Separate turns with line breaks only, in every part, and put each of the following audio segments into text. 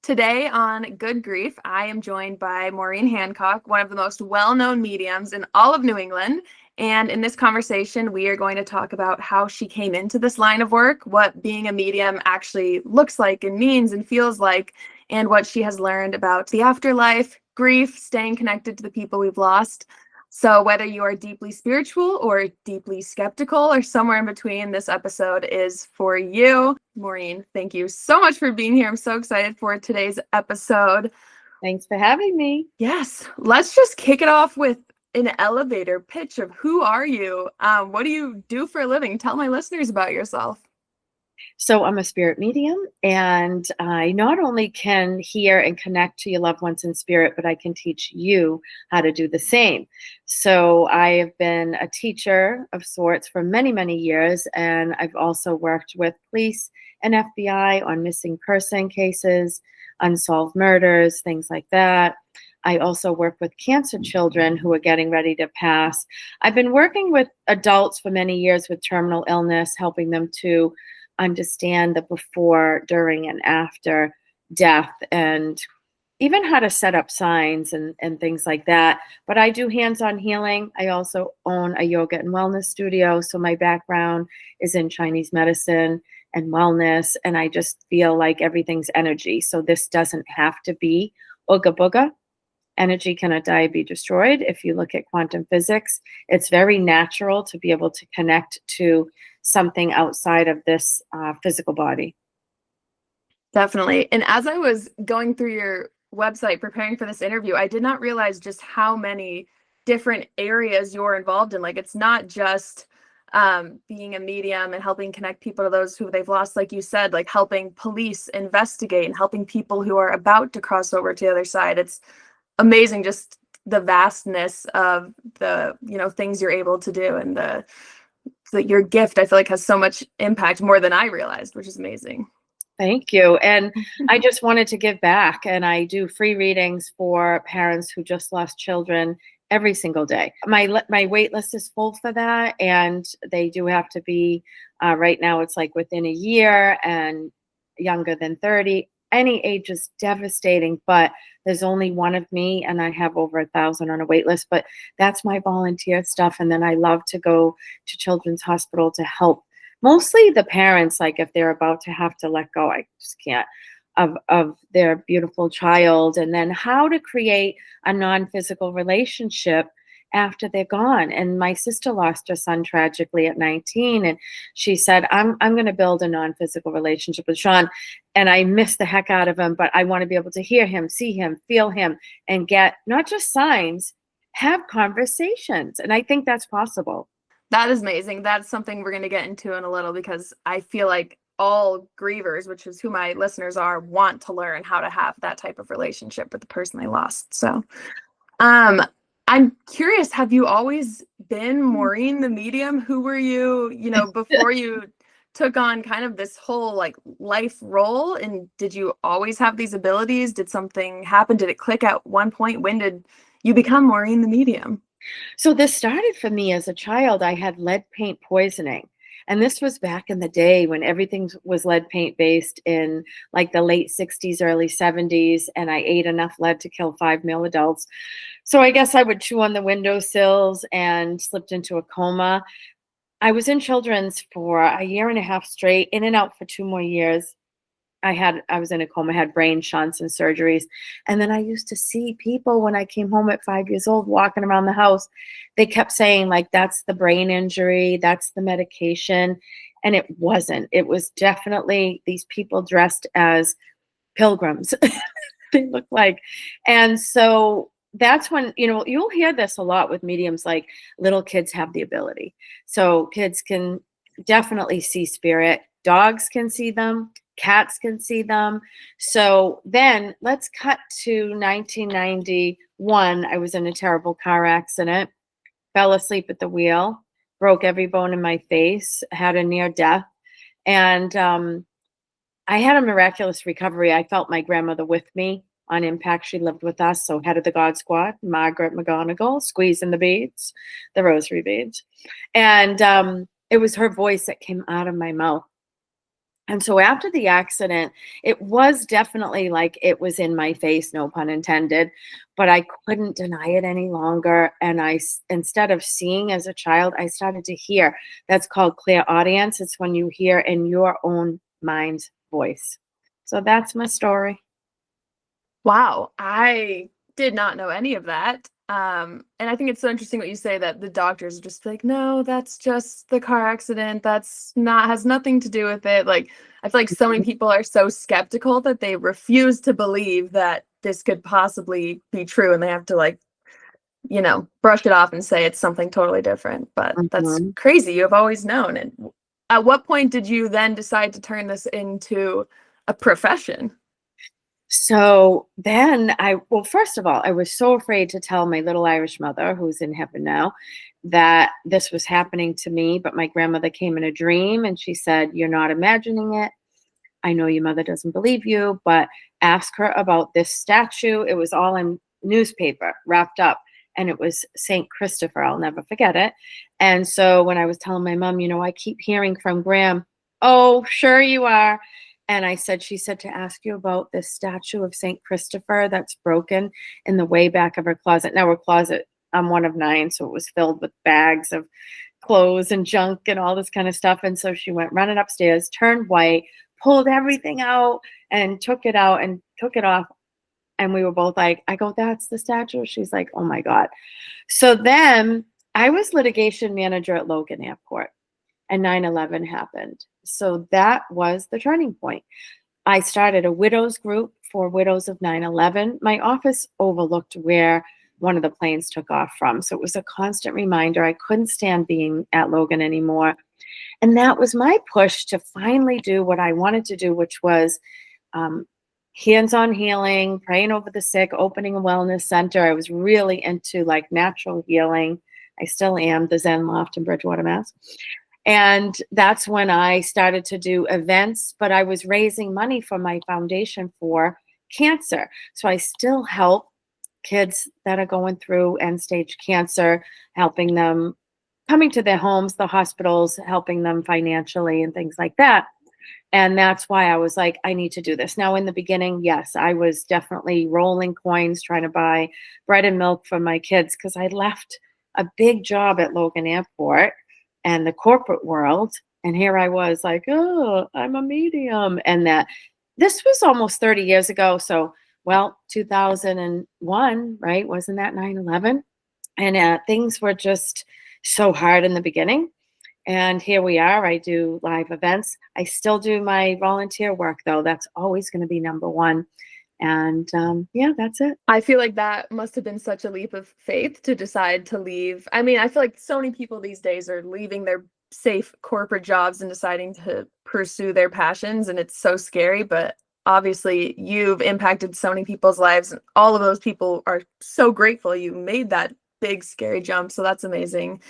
Today on Good Grief, I am joined by Maureen Hancock, one of the most well-known mediums in all of New England. And in this conversation, we are going to talk about how she came into this line of work, what being a medium actually looks like and means and feels like, and what she has learned about the afterlife, grief, staying connected to the people we've lost. So whether you are deeply spiritual or deeply skeptical or somewhere in between, this episode is for you. Maureen, thank you so much for being here. I'm so excited for today's episode.
Thanks for having me.
Yes, let's just kick it off with an elevator pitch of who are you? What do you do for a living? Tell my listeners about yourself.
So I'm a spirit medium, and I not only can hear and connect to your loved ones in spirit, but I can teach you how to do the same. So I have been a teacher of sorts for many, many years, and I've also worked with police and FBI on missing person cases, unsolved murders, things like that. I also work with cancer children who are getting ready to pass. I've been working with adults for many years with terminal illness, helping them to understand the before, during, and after death, and even how to set up signs and things like that. But I do hands-on healing. I also own a yoga and wellness studio. So my background is in Chinese medicine and wellness. And I just feel like everything's energy. So this doesn't have to be ooga booga. Energy cannot die, be destroyed. If you look at quantum physics, it's very natural to be able to connect to something outside of this physical body.
Definitely. And as I was going through your website preparing for this interview, I did not realize just how many different areas you're involved in. Like, it's not just being a medium and helping connect people to those who they've lost, like you said, like helping police investigate and helping people who are about to cross over to the other side. It's amazing just the vastness of the things you're able to do, and your gift, I feel like, has so much impact, more than I realized, which is amazing.
Thank you. And I just wanted to give back, and I do free readings for parents who just lost children every single day. My wait list is full for that, and they do have to be right now it's like within a year and younger than 30. Any age is devastating, but there's only one of me, and I have over 1,000 on a wait list. But that's my volunteer stuff. And then I love to go to Children's Hospital to help mostly the parents, like if they're about to have to let go, I just can't, of their beautiful child, and then how to create a non-physical relationship after they're gone. And my sister lost her son tragically at 19, and she said, I'm going to build a non-physical relationship with Sean, and I miss the heck out of him, but I want to be able to hear him, see him, feel him, and get not just signs, have conversations. And I think that's possible.
That is amazing. That's something we're going to get into in a little, because I feel like all grievers, which is who my listeners are, want to learn how to have that type of relationship with the person they lost. So I'm curious, have you always been Maureen the medium? Who were you, before you took on kind of this whole like life role? And did you always have these abilities? Did something happen? Did it click at one point? When did you become Maureen the medium?
So this started for me as a child. I had lead paint poisoning. And this was back in the day when everything was lead paint based, in like the late 60s, early 70s. And I ate enough lead to kill 5 male adults. So I guess I would chew on the windowsills and slipped into a coma. I was in children's for a year and a half straight, in and out for 2 more years. I was in a coma, had brain shunts and surgeries. And then I used to see people when I came home at 5 years old walking around the house. They kept saying, like, that's the brain injury, that's the medication. And it wasn't. It was definitely these people dressed as pilgrims. They look like. And so that's when, you'll hear this a lot with mediums, like little kids have the ability. So kids can definitely see spirit. Dogs can see them. Cats can see them. So then let's cut to 1991. I was in a terrible car accident, fell asleep at the wheel, broke every bone in my face, had a near death. And I had a miraculous recovery. I felt my grandmother with me on impact. She lived with us. So head of the God Squad, Margaret McGonigal, squeezing the beads, the rosary beads. And it was her voice that came out of my mouth. And so after the accident, it was definitely like it was in my face, no pun intended, but I couldn't deny it any longer. And instead of seeing as a child, I started to hear. That's called clairaudience. It's when you hear in your own mind's voice. So that's my story.
Wow, I did not know any of that. And I think it's so interesting what you say that the doctors are just like, no, that's just the car accident. That's not has nothing to do with it. Like, I feel like so many people are so skeptical that they refuse to believe that this could possibly be true, and they have to like, brush it off and say it's something totally different. But that's
Mhm.
crazy. You have always known. And at what point did you then decide to turn this into a profession?
So then well, first of all, I was so afraid to tell my little Irish mother, who's in heaven now, that this was happening to me. But my grandmother came in a dream and she said, "You're not imagining it. I know your mother doesn't believe you, but ask her about this statue." It was all in newspaper wrapped up, and it was St. Christopher. I'll never forget it. And so when I was telling my mom, I keep hearing from Graham, "Oh, sure you are." And she said to ask you about this statue of St. Christopher that's broken in the way back of her closet. Now, her closet, I'm one of 9, so it was filled with bags of clothes and junk and all this kind of stuff. And so she went running upstairs, turned white, pulled everything out and took it out and took it off. And we were both like, I go, "That's the statue." She's like, "Oh my God." So then I was litigation manager at Logan Airport and 9/11 happened. So that was the turning point. I started a widows group for widows of 9/11. My office overlooked where one of the planes took off from. So it was a constant reminder. I couldn't stand being at Logan anymore. And that was my push to finally do what I wanted to do, which was um, hands-on healing, praying over the sick, opening a wellness center. I was really into like natural healing. I still am, the Zen Loft in Bridgewater, Mass. And that's when I started to do events, but I was raising money for my foundation for cancer. So I still help kids that are going through end stage cancer, helping them coming to their homes, the hospitals, helping them financially and things like that. And that's why I was like, I need to do this. Now, in the beginning, yes, I was definitely rolling coins, trying to buy bread and milk for my kids because I left a big job at Logan Airport and the corporate world. And here I was like, oh, I'm a medium. And that this was almost 30 years ago. So, well, 2001, right? Wasn't that 9/11? And things were just so hard in the beginning. And here we are. I do live events. I still do my volunteer work, though. That's always going to be number one. And yeah, that's it.
I feel like that must have been such a leap of faith to decide to leave. I mean, I feel like so many people these days are leaving their safe corporate jobs and deciding to pursue their passions, and it's so scary, but obviously you've impacted so many people's lives, and all of those people are so grateful you made that big scary jump. So that's amazing.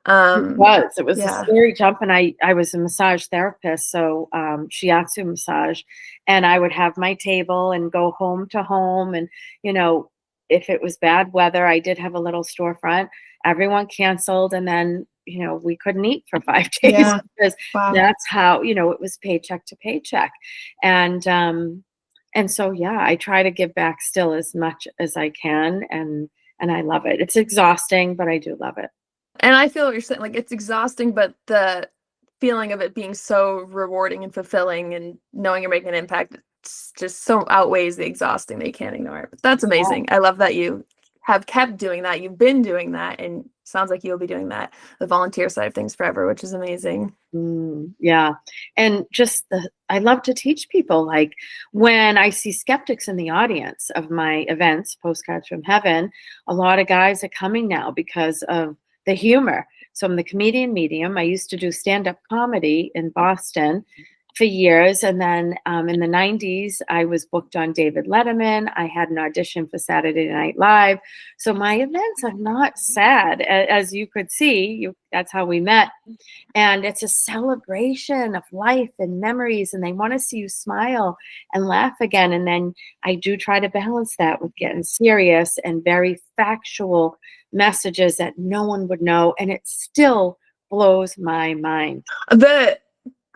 It was a
Yeah.
scary jump, and I was a massage therapist, so shiatsu massage, and I would have my table and go home to home, and you know, if it was bad weather, I did have a little storefront. Everyone canceled, and then we couldn't eat for 5 days
Yeah.
because
Wow.
that's how it was paycheck to paycheck, and so yeah, I try to give back still as much as I can, and I love it. It's exhausting, but I do love it.
And I feel what you're saying, like, it's exhausting, but the feeling of it being so rewarding and fulfilling and knowing you're making an impact, it's just so outweighs the exhausting that you can't ignore it. But that's amazing. I love that you have kept doing that. You've been doing that, and sounds like you'll be doing that, the volunteer side of things forever, which is amazing.
Yeah. And I love to teach people. Like when I see skeptics in the audience of my events, Postcards from Heaven, a lot of guys are coming now because of the humor. So I'm the comedian medium. I used to do stand up comedy in Boston for years. And then in the 90s, I was booked on David Letterman. I had an audition for Saturday Night Live. So my events are not sad, as you could see. That's how we met. And it's a celebration of life and memories, and they want to see you smile and laugh again. And then I do try to balance that with getting serious and very factual messages that no one would know. And it still blows my mind.
The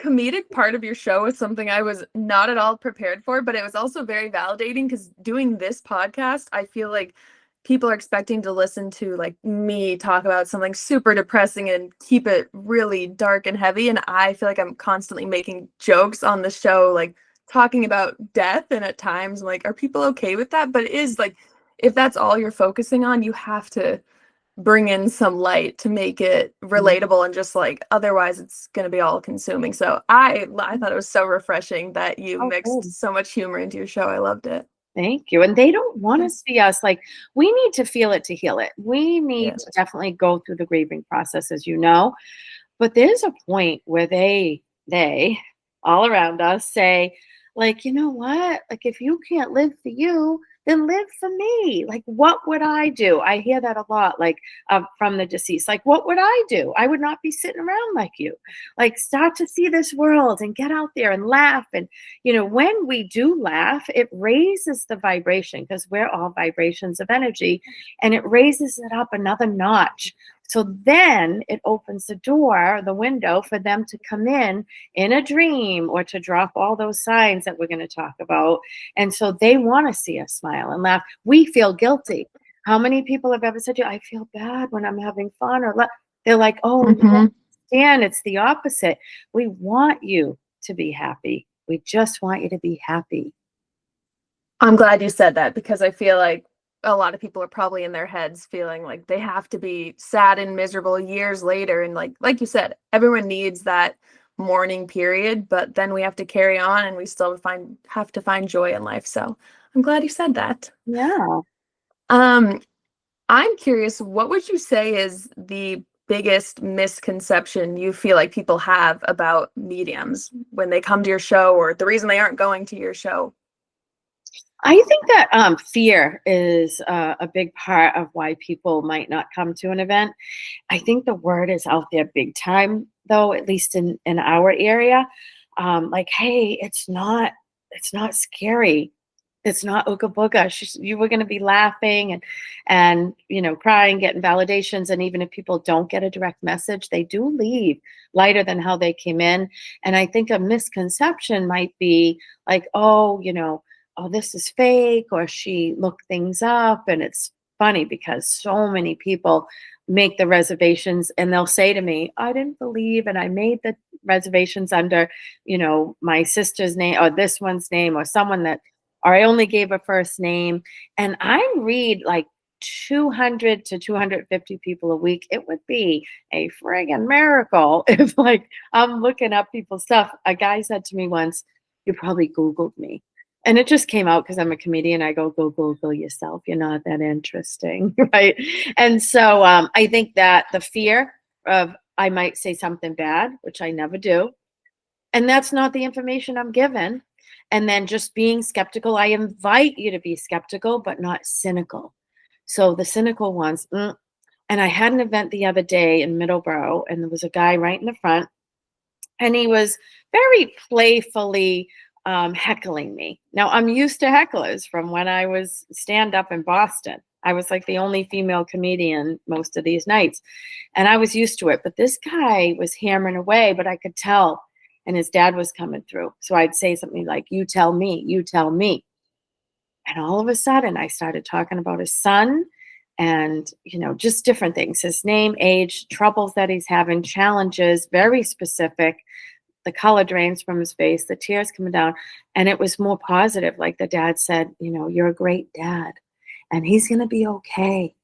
comedic part of your show is something I was not at all prepared for, but it was also very validating because doing this podcast, I feel like people are expecting to listen to like me talk about something super depressing and keep it really dark and heavy. And I feel like I'm constantly making jokes on the show, like talking about death. And at times, I'm like, are people okay with that? But it is like, if that's all you're focusing on, you have to bring in some light to make it relatable and just like otherwise it's going to be all consuming. So I thought it was so refreshing that you
Oh, good.
mixed so much humor into your show. I loved it.
Thank you. And they don't want to see us like we need to feel it to heal it. We need
Yeah.
to definitely go through the grieving process, as you know. But there's a point where they all around us say, like, you know what? Like, if you can't live for you, then live for me. Like, what would I do? I hear that a lot, like from the deceased. Like, what would I do? I would not be sitting around like you. Like, start to see this world and get out there and laugh. And, when we do laugh, it raises the vibration because we're all vibrations of energy and it raises it up another notch. So then it opens the door, the window for them to come in a dream or to drop all those signs that we're going to talk about. And so they want to see us smile and laugh. We feel guilty. How many people have ever said to you, I feel bad when I'm having fun or they're like, oh, you don't
Hmm.
understand. It's the opposite. We want you to be happy. We just want you to be happy.
I'm glad you said that because I feel like a lot of people are probably in their heads feeling like they have to be sad and miserable years later. And like you said, everyone needs that mourning period, but then we have to carry on and we still have to find joy in life. So I'm glad you said that.
Yeah.
Um, I'm curious, what would you say is the biggest misconception you feel like people have about mediums when they come to your show or the reason they aren't going to your show?
I think that fear is a big part of why people might not come to an event. I think the word is out there big time, though, at least in our area. Like, hey, it's not scary. It's not ooga booga. You were going to be laughing and crying, getting validations, and even if people don't get a direct message, they do leave lighter than how they came in. And I think a misconception might be like, oh, this is fake, or she looked things up. And it's funny because so many people make the reservations and they'll say to me, I didn't believe, and I made the reservations under, my sister's name or this one's name or someone that, or I only gave a first name. And I read like 200 to 250 people a week. It would be a friggin' miracle if like I'm looking up people's stuff. A guy said to me once, you probably Googled me. And it just came out because I'm a comedian. I go Google yourself. You're not that interesting, right? And so I think that the fear of I might say something bad, which I never do, and that's not the information I'm given. And then just being skeptical, I invite you to be skeptical, but not cynical. So the cynical ones, and I had an event the other day in Middleborough, and there was a guy right in the front, and he was very playfully heckling me. Now, I'm used to hecklers from when I was stand up in Boston. I was like the only female comedian most of these nights, and I was used to it. But this guy was hammering away, but I could tell, and his dad was coming through. So I'd say something like, you tell me, you tell me. And all of a sudden, I started talking about his son and, just different things, his name, age, troubles that he's having, challenges, very specific. The color drains from his face, the tears coming down. And it was more positive. Like the dad said, you're a great dad and he's going to be okay.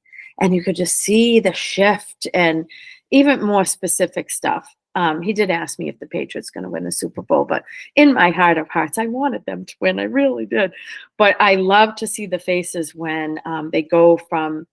And you could just see the shift and even more specific stuff. He did ask me if the Patriots going to win the Super Bowl, but in my heart of hearts, I wanted them to win. I really did. But I love to see the faces when they go from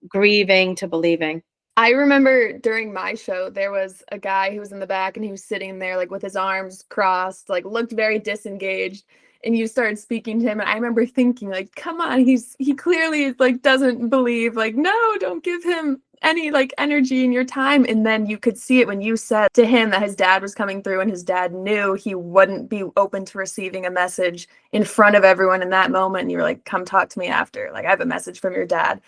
grieving to believing.
I remember during my show, there was a guy who was in the back and he was sitting there like with his arms crossed, like looked very disengaged. And you started speaking to him. And I remember thinking, like, come on, he clearly like doesn't believe, like, no, don't give him any like energy in your time. And then you could see it when you said to him that his dad was coming through and his dad knew he wouldn't be open to receiving a message in front of everyone in that moment. And you were like, come talk to me after. Like, I have a message from your dad.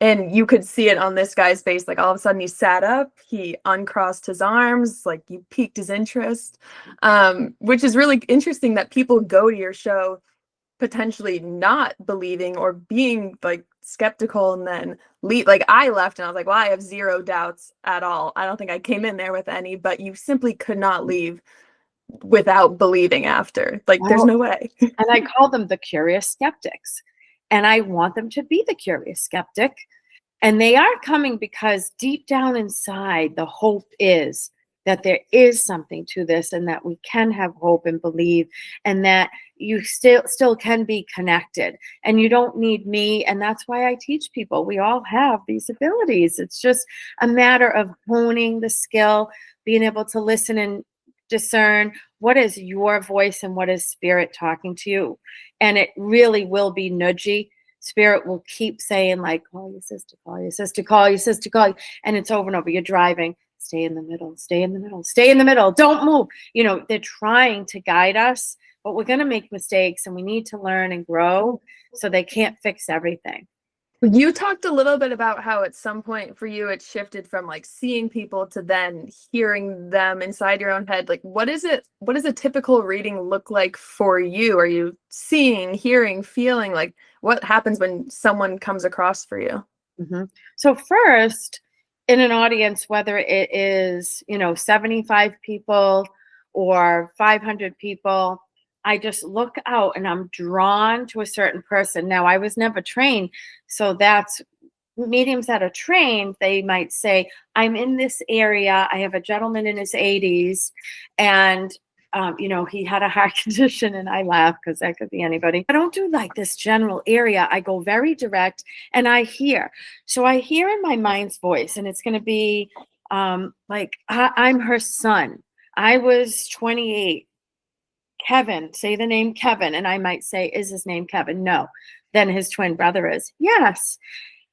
And you could see it on this guy's face. Like all of a sudden he sat up, he uncrossed his arms, like you piqued his interest, which is really interesting that people go to your show potentially not believing or being like skeptical and then leave. Like I left and I was like, well, I have zero doubts at all. I don't think I came in there with any, but you simply could not leave without believing after. Like there's
Well,
no way.
and I call them the curious skeptics. And I want them to be the curious skeptic. And they are coming because deep down inside, the hope is that there is something to this and that we can have hope and believe and that you still can be connected and you don't need me. And that's why I teach people. We all have these abilities. It's just a matter of honing the skill, being able to listen and discern what is your voice and what is spirit talking to you. And it really will be nudgy. Spirit will keep saying, like, call your sister, call your sister, call your sister, call you. And it's over and over. You're driving, stay in the middle, stay in the middle, stay in the middle, don't move. You know, they're trying to guide us, but we're going to make mistakes and we need to learn and grow, so they can't fix everything.
You talked a little bit about how at some point for you it shifted from like seeing people to then hearing them inside your own head. Like what does a typical reading look like for you? Are you seeing, hearing, feeling? Like what happens when someone comes across for you?
Mm-hmm. So first, in an audience, whether it is, 75 people or 500 people, I just look out and I'm drawn to a certain person. Now, I was never trained, so that's mediums that are trained. They might say, I'm in this area. I have a gentleman in his 80s, and he had a heart condition, and I laugh because that could be anybody. I don't do like this general area. I go very direct and I hear. So I hear in my mind's voice, and it's going to be like, I'm her son. I was 28. Kevin, say the name Kevin. And I might say, is his name Kevin? No. Then his twin brother is. Yes.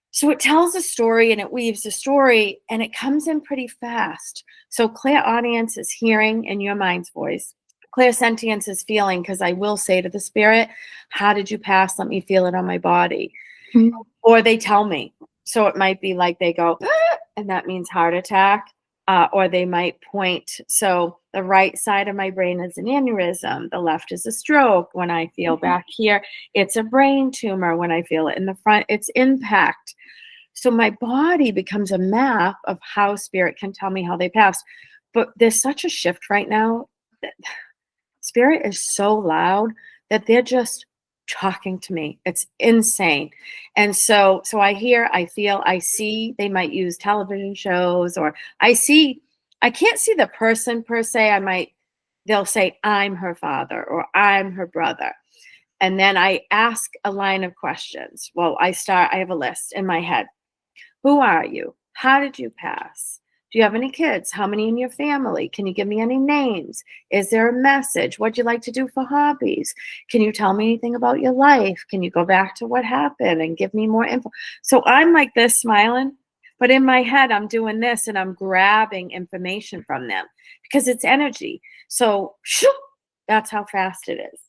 So it tells a story and it weaves a story and it comes in pretty fast. So clairaudience is hearing in your mind's voice. Clairsentience is feeling, because I will say to the spirit, how did you pass? Let me feel it on my body. Mm-hmm. Or they tell me. So it might be like they go, ah, and that means heart attack. Or they might point. So the right side of my brain is an aneurysm. The left is a stroke. When I feel back here, it's a brain tumor. When I feel it in the front, it's impact. So my body becomes a map of how spirit can tell me how they passed. But there's such a shift right now that spirit is so loud that they're just talking to me. It's insane. And so I hear, I feel, I see. They might use television shows, or I can't see the person per se. They'll say, I'm her father or I'm her brother. And then I ask a line of questions. Well, I have a list in my head. Who are you? How did you pass? Do you have any kids? How many in your family? Can you give me any names? Is there a message? What'd you like to do for hobbies? Can you tell me anything about your life? Can you go back to what happened and give me more info? So I'm like this smiling, but in my head, I'm doing this and I'm grabbing information from them because it's energy. So shoo, that's how fast it is.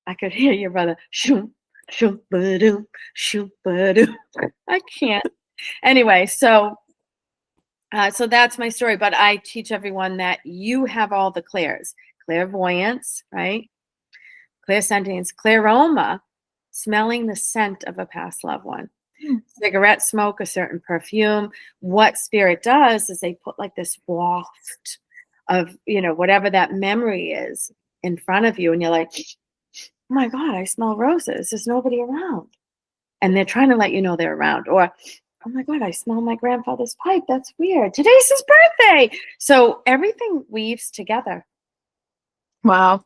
I could hear your brother, shoo, shoo, ba-doom, shoo, ba-doom. I can't. Anyway, so that's my story, but I teach everyone that you have all the clairs: clairvoyance, right? Clairsentience, claroma, smelling the scent of a past loved one. Cigarette smoke, a certain perfume. What spirit does is they put like this waft of, whatever that memory is in front of you, and you're like, oh my God, I smell roses. There's nobody around. And they're trying to let you know they're around. Or, oh my God, I smell my grandfather's pipe. That's weird. Today's his birthday. So everything weaves together.
Wow.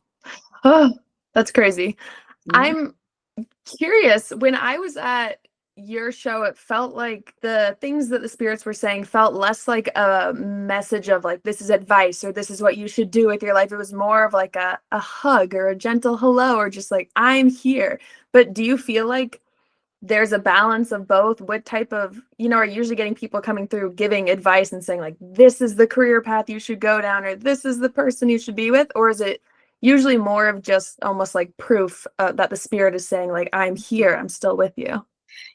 Oh, that's crazy. Yeah. I'm curious. When I was at your show, it felt like the things that the spirits were saying felt less like a message of like, this is advice or this is what you should do with your life. It was more of like a hug or a gentle hello or just like, I'm here. But do you feel like there's a balance of both? What type of, are you usually getting people coming through giving advice and saying like, this is the career path you should go down, or this is the person you should be with? Or is it usually more of just almost like proof that the spirit is saying like, I'm here, I'm still with you?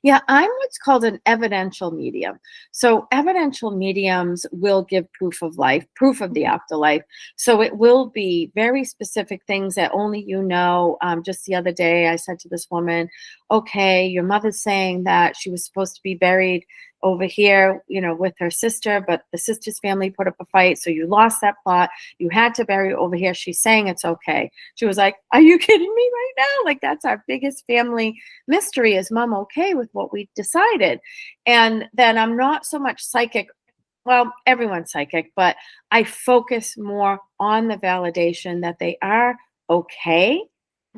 Yeah, I'm what's called an evidential medium. So evidential mediums will give proof of life, proof of the
Mhm.
afterlife. So it will be very specific things that only you know. Just the other day, I said to this woman, "Okay, your mother's saying that she was supposed to be buried over here, with her sister, but the sister's family put up a fight, so you lost that plot. You had to bury over here. She's saying it's okay." She was like, "Are you kidding me right now? Like that's our biggest family mystery. Is mom okay with what we decided?" And then I'm not so much psychic. Well, everyone's psychic, but I focus more on the validation that they are okay.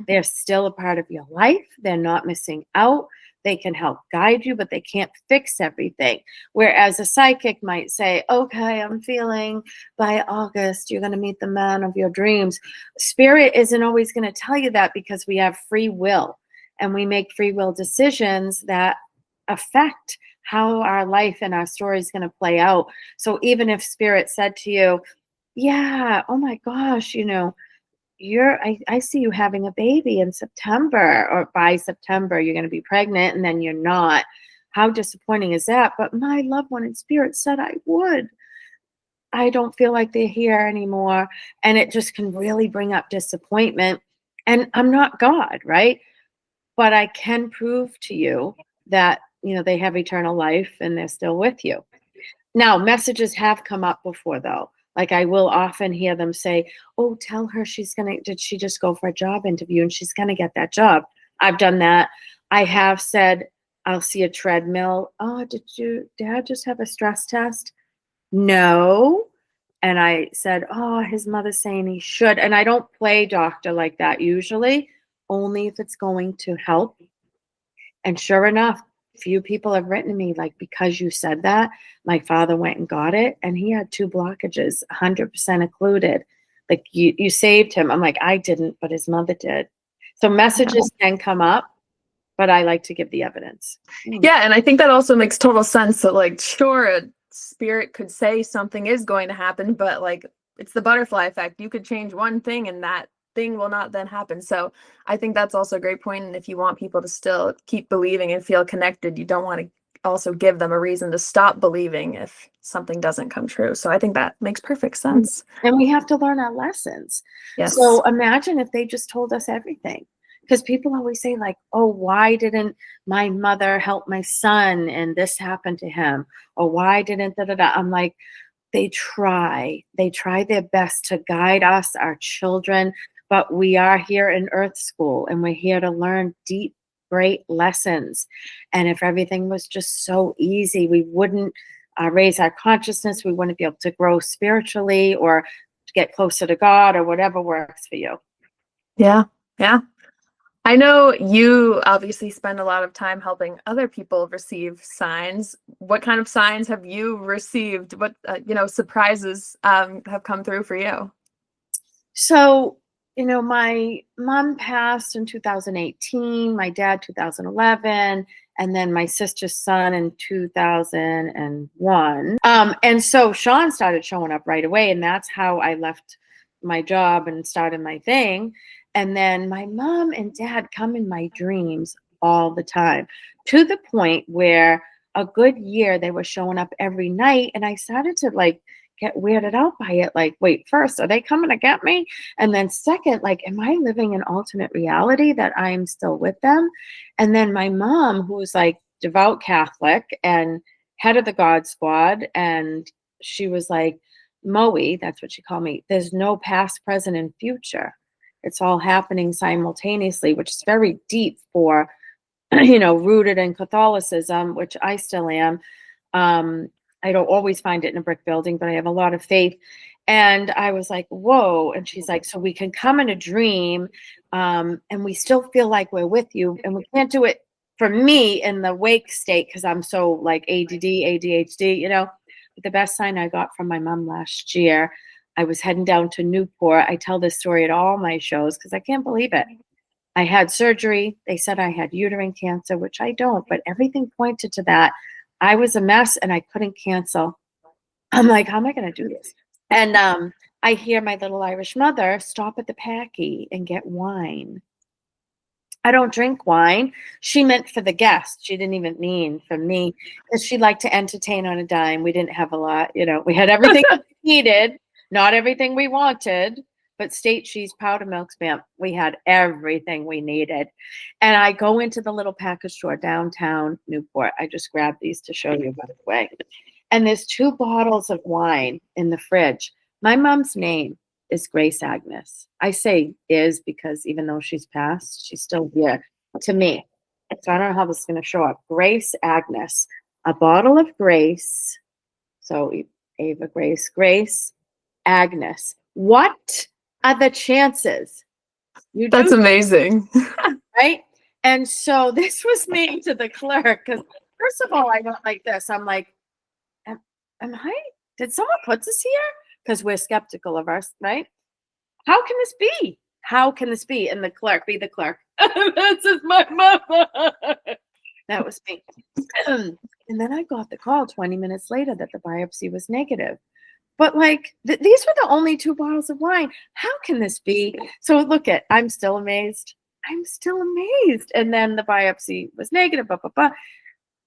They're still a part of your life. They're not missing out. They can help guide you, but they can't fix everything. Whereas a psychic might say, "Okay, I'm feeling by August, you're going to meet the man of your dreams." Spirit isn't always going to tell you that because we have free will and we make free will decisions that affect how our life and our story is going to play out. So even if spirit said to you, "Yeah, oh my gosh, I see you having a baby in September, or by September you're going to be pregnant and then you're not. How disappointing is that? But my loved one in spirit said I would. I don't feel like they're here anymore." And it just can really bring up disappointment. And I'm not God, right? But I can prove to you that, they have eternal life and they're still with you. Now, messages have come up before, though. Like I will often hear them say, "Oh, tell her did she just go for a job interview and she's going to get that job?" I've done that. I have said, I'll see a treadmill. "Oh, did dad just have a stress test?" "No." And I said, "Oh, his mother's saying he should." And I don't play doctor like that usually, only if it's going to help. And sure enough, few people have written to me like, "Because you said that, my father went and got it and he had two blockages, 100% occluded. Like you saved him." I'm like, "I didn't, but his mother did." So messages can come up, but I like to give the evidence. Mm.
Yeah, and I think that also makes total sense that, like, sure, a spirit could say something is going to happen, but like it's the butterfly effect. You could change one thing and that thing will not then happen. So I think that's also a great point. And if you want people to still keep believing and feel connected, you don't want to also give them a reason to stop believing if something doesn't come true. So I think that makes perfect
Mm.
sense.
And we have to learn our lessons.
Yes.
So imagine if they just told us everything. Because people always say, like, "Oh, why didn't my mother help my son and this happened to him? Or why didn't da da da?" I'm like, they try their best to guide us, our children, but we are here in earth school and we're here to learn deep, great lessons. And if everything was just so easy, we wouldn't raise our consciousness. We wouldn't be able to grow spiritually or to get closer to God or whatever works for you.
Yeah. Yeah. I know you obviously spend a lot of time helping other people receive signs. What kind of signs have you received? What surprises have come through for you?
So, my mom passed in 2018, my dad 2011, and then my sister's son in 2001. And so Sean started showing up right away, and that's how I left my job and started my thing. And then my mom and dad come in my dreams all the time, to the point where a good year they were showing up every night, and I started to like get weirded out by it. Like, wait, first, are they coming to get me? And then second, like, am I living an alternate reality that I'm still with them? And then my mom, who's like devout Catholic and head of the God Squad, and she was like, "Moe," that's what she called me, "there's no past, present, and future. It's all happening simultaneously," which is very deep for, rooted in Catholicism, which I still am. Um, I don't always find it in a brick building, but I have a lot of faith. And I was like, "Whoa." And she's like, "So we can come in a dream, and we still feel like we're with you. And we can't do it for me in the wake state because I'm so like ADD, ADHD. But the best sign I got from my mom last year, I was heading down to Newport. I tell this story at all my shows because I can't believe it. I had surgery. They said I had uterine cancer, which I don't, but everything pointed to that. I was a mess and I couldn't cancel. I'm like, how am I going to do this? And I hear my little Irish mother stop at the Packy and get wine. I don't drink wine. She meant for the guests. She didn't even mean for me, because she liked to entertain on a dime. We didn't have a lot, we had everything we needed, not everything we wanted, but state cheese, powder milk, spam. We had everything we needed. And I go into the little package store downtown Newport. I just grabbed these to show you, by the way. And there's 2 bottles of wine in the fridge. My mom's name is Grace Agnes. I say is because even though she's passed, she's still here to me. So I don't know how this is going to show up. Grace Agnes, a bottle of Grace. So Ava Grace Agnes. What are the chances?
That's amazing.
Right? And so this was made to the clerk, because first of all, I went like this. I'm like, did someone put this here? Because we're skeptical of us, right? How can this be? How can this be? And the clerk, be the clerk. This is my mother. That was me. And then I got the call 20 minutes later that the biopsy was negative. But like, these were the only 2 bottles of wine. How can this be? So look I'm still amazed. I'm still amazed. And then the biopsy was negative, blah, blah, blah.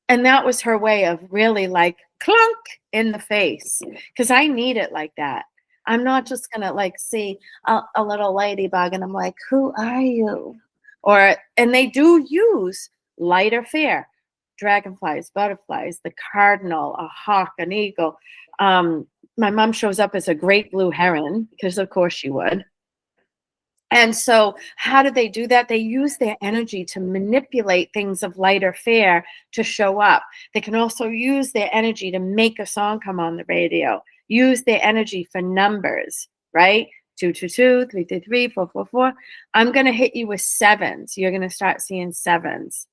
And that was her way of really like clunk in the face, because I need it like that. I'm not just going to like see a little ladybug and I'm like, who are you? And they do use light or fair, dragonflies, butterflies, the cardinal, a hawk, an eagle. My mom shows up as a great blue heron, because of course she would. And so how do they do that? They use their energy to manipulate things of light or fair to show up. They can also use their energy to make a song come on the radio, use their energy for numbers, right? 222, 333, 444. I'm going to hit you with 7s. You're going to start seeing 7s.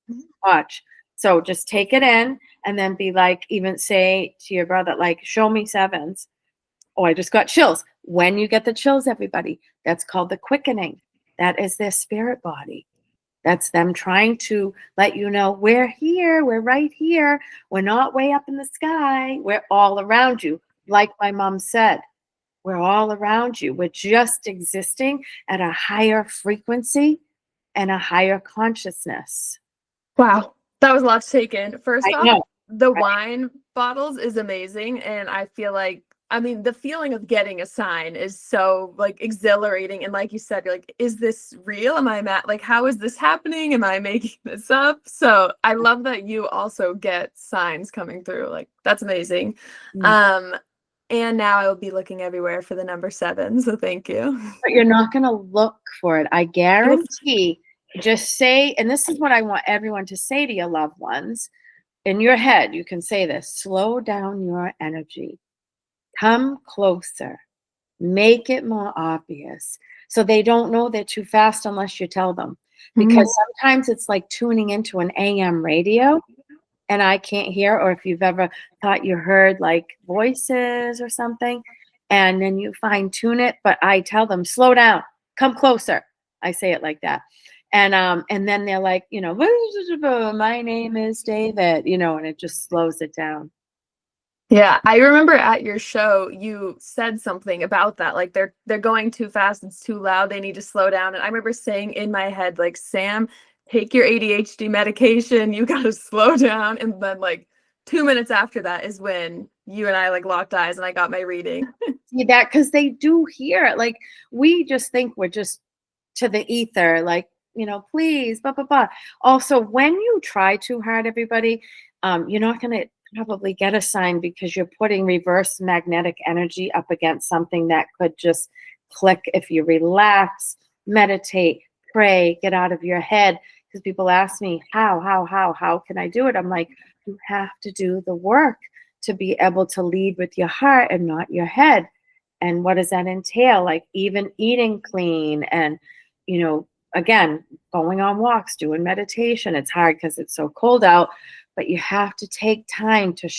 Watch. So just take it in and then be like, even say to your brother, like, show me 7s. Oh, I just got chills. When you get the chills, everybody, that's called the quickening. That is their spirit body. That's them trying to let you know, we're here, we're right here. We're not way up in the sky. We're all around you. Like my mom said, we're all around you. We're just existing at a higher frequency and a higher consciousness.
Wow, that was a lot to take in. First
I
off,
know.
the wine bottles is amazing, and I feel like, I mean, the feeling of getting a sign is so like exhilarating. And like you said, you're like, is this real? Am I mad? Like, how is this happening? Am I making this up? So I love that you also get signs coming through. Like, that's amazing. And now I will be looking everywhere for the number 7. So thank you.
But you're not going to look for it. I guarantee. Just say, and this is what I want everyone to say to your loved ones. In your head, you can say this: slow down your energy. Come closer. Make it more obvious. So they don't know they're too fast unless you tell them. Because sometimes it's like tuning into an AM radio and I can't hear, or if you've ever thought you heard like voices or something, and then you fine tune it, but I tell them, slow down, come closer. I say it like that. And then they're like, my name is David, and it just slows it down.
Yeah, I remember at your show you said something about that, like they're going too fast, it's too loud, they need to slow down. And I remember saying in my head, like, Sam, take your ADHD medication, you got to slow down. And then like 2 minutes after that is when you and I like locked eyes and I got my reading.
See that, because they do hear it. Like, we just think we're just to the ether, like, please, blah, blah, blah. Also, when you try too hard, everybody, you're not going to probably get a sign, because you're putting reverse magnetic energy up against something that could just click if you relax, meditate, pray, get out of your head. Because people ask me, how can I do it? I'm like, you have to do the work to be able to lead with your heart and not your head. And what does that entail? Like, even eating clean and, again, going on walks, doing meditation. It's hard because it's so cold out, but you have to take time to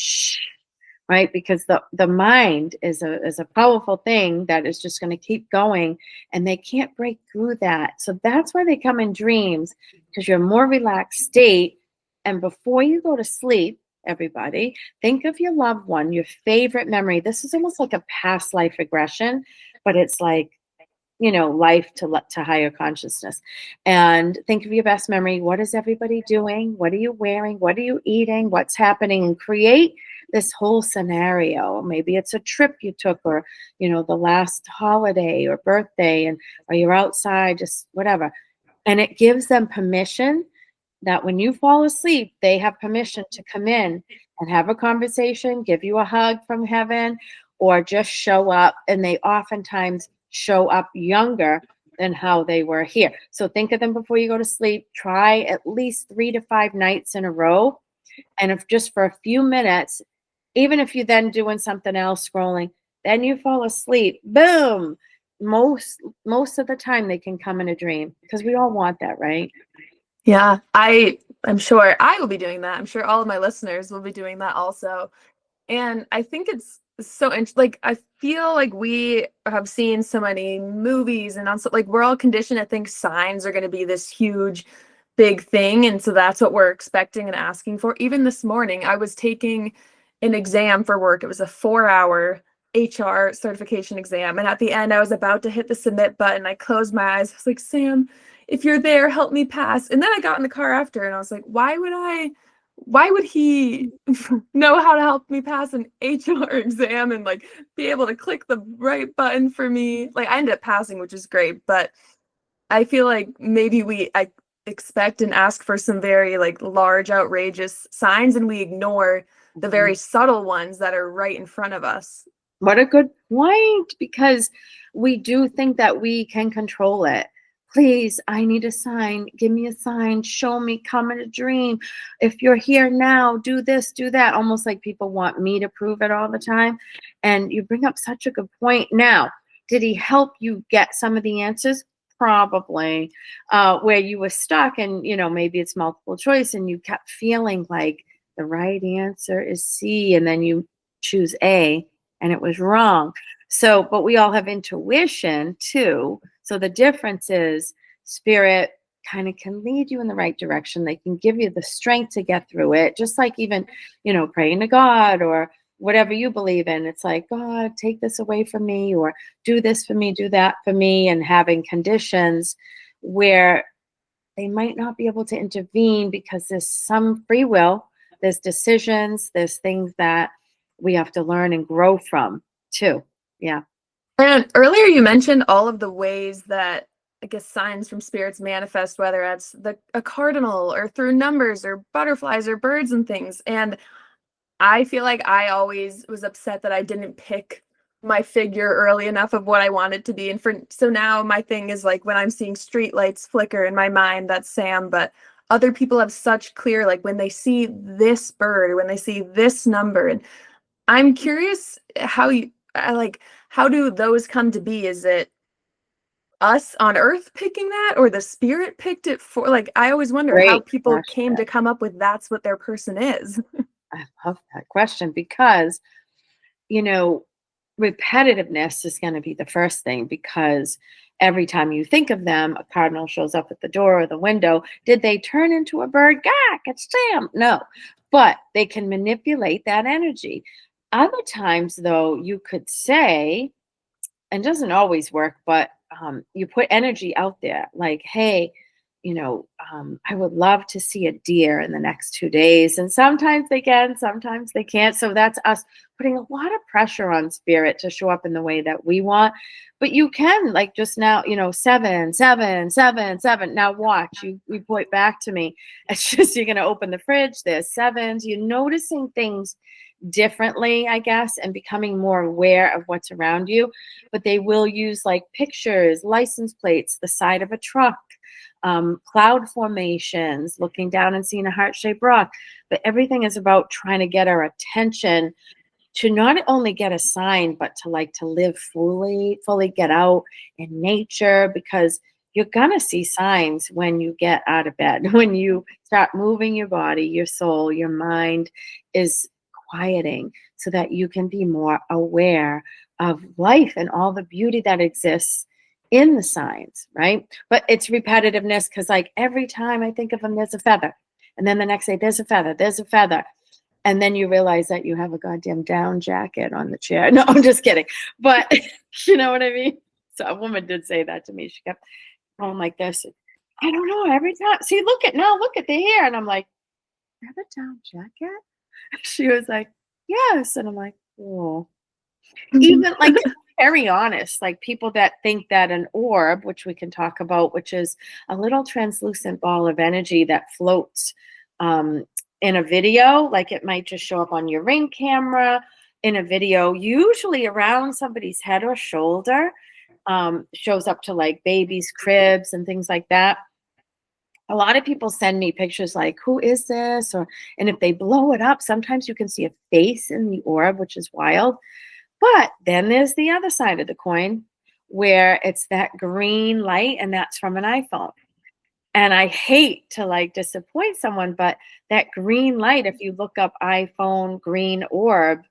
right? Because the mind is a powerful thing that is just going to keep going, and they can't break through that. So that's why they come in dreams, because you're a more relaxed state. And before you go to sleep, everybody, think of your loved one, your favorite memory. This is almost like a past life regression, but it's like life to higher consciousness. And think of your best memory. What is everybody doing? What are you wearing? What are you eating? What's happening? And create this whole scenario. Maybe it's a trip you took, or the last holiday or birthday, or you're outside, just whatever. And it gives them permission that when you fall asleep, they have permission to come in and have a conversation, give you a hug from heaven, or just show up. And they oftentimes show up younger than how they were here. So think of them before you go to sleep. Try at least 3 to 5 nights in a row. And if just for a few minutes, even if you're then doing something else, scrolling, then you fall asleep, boom. Most of the time they can come in a dream, because we all want that, right?
Yeah, I'm sure I will be doing that. I'm sure all of my listeners will be doing that also. And I think it's so like, I feel like we have seen so many movies and also like we're all conditioned to think signs are going to be this huge big thing, and so that's what we're expecting and asking for. Even this morning I was taking an exam for work. It was a 4-hour HR certification exam, and at the end I was about to hit the submit button. I closed my eyes. I was like, Sam, if you're there, help me pass. And then I got in the car after and I was like, why would he know how to help me pass an HR exam and like be able to click the right button for me? Like, I ended up passing, which is great, but I feel like maybe I expect and ask for some very like large, outrageous signs, and we ignore the very subtle ones that are right in front of us.
What a good point, because we do think that we can control it. Please, I need a sign. Give me a sign. Show me. Come in a dream. If you're here now, do this, do that. Almost like people want me to prove it all the time. And you bring up such a good point. Now, did he help you get some of the answers? Probably. Where you were stuck and, maybe it's multiple choice and you kept feeling like the right answer is C, and then you choose A and it was wrong. So, but we all have intuition too. So the difference is spirit kind of can lead you in the right direction. They can give you the strength to get through it. Just like even, praying to God or whatever you believe in. It's like, God, take this away from me, or do this for me, do that for me, and having conditions where they might not be able to intervene because there's some free will, there's decisions, there's things that we have to learn and grow from too. Yeah.
And earlier you mentioned all of the ways that I guess signs from spirits manifest, whether it's a cardinal or through numbers or butterflies or birds and things. And I feel like I always was upset that I didn't pick my figure early enough of what I wanted to be. And so now my thing is like when I'm seeing street lights flicker in my mind, that's Sam. But other people have such clear, like when they see this bird or when they see this number. And I'm curious how do those come to be? Is it us on Earth picking that, or the spirit picked it for? Like, I always wonder how people came to come up with that's what their person is.
I love that question because, repetitiveness is going to be the first thing, because every time you think of them, a cardinal shows up at the door or the window. Did they turn into a bird? Gawk, it's Sam. No, but they can manipulate that energy. Other times, though, you could say, and it doesn't always work, but you put energy out there like, hey, I would love to see a deer in the next 2 days. And sometimes they can, sometimes they can't. So that's us putting a lot of pressure on spirit to show up in the way that we want. But you can, like just now, 7, 7, 7, 7. Now watch, you report back to me. It's just, you're going to open the fridge, there's sevens. You're noticing things differently, I guess, and becoming more aware of what's around you. But they will use like pictures, license plates, the side of a truck, cloud formations, looking down and seeing a heart-shaped rock. But everything is about trying to get our attention to not only get a sign, but to live fully get out in nature, because you're going to see signs when you get out of bed, when you start moving your body, your soul, your mind is quieting, so that you can be more aware of life and all the beauty that exists in the signs, right? But it's repetitiveness, because like every time I think of them, there's a feather. And then the next day, there's a feather, there's a feather. And then you realize that you have a goddamn down jacket on the chair. No, I'm just kidding. But you know what I mean? So a woman did say that to me. She kept going like this. I don't know. Every time, see, look at the hair, and I'm like, "You have a down jacket?" She was like, "Yes," and I'm like, "Oh." Even like to be very honest, like people that think that an orb, which we can talk about, which is a little translucent ball of energy that floats um, in a video, like it might just show up on your Ring camera in a video, usually around somebody's head or shoulder, shows up to like babies' cribs and things like that. A lot of people send me pictures like, who is this? And if they blow it up, sometimes you can see a face in the orb, which is wild. But then there's the other side of the coin where it's that green light, and that's from an iPhone. And I hate to like disappoint someone, but that green light, if you look up iPhone green orb,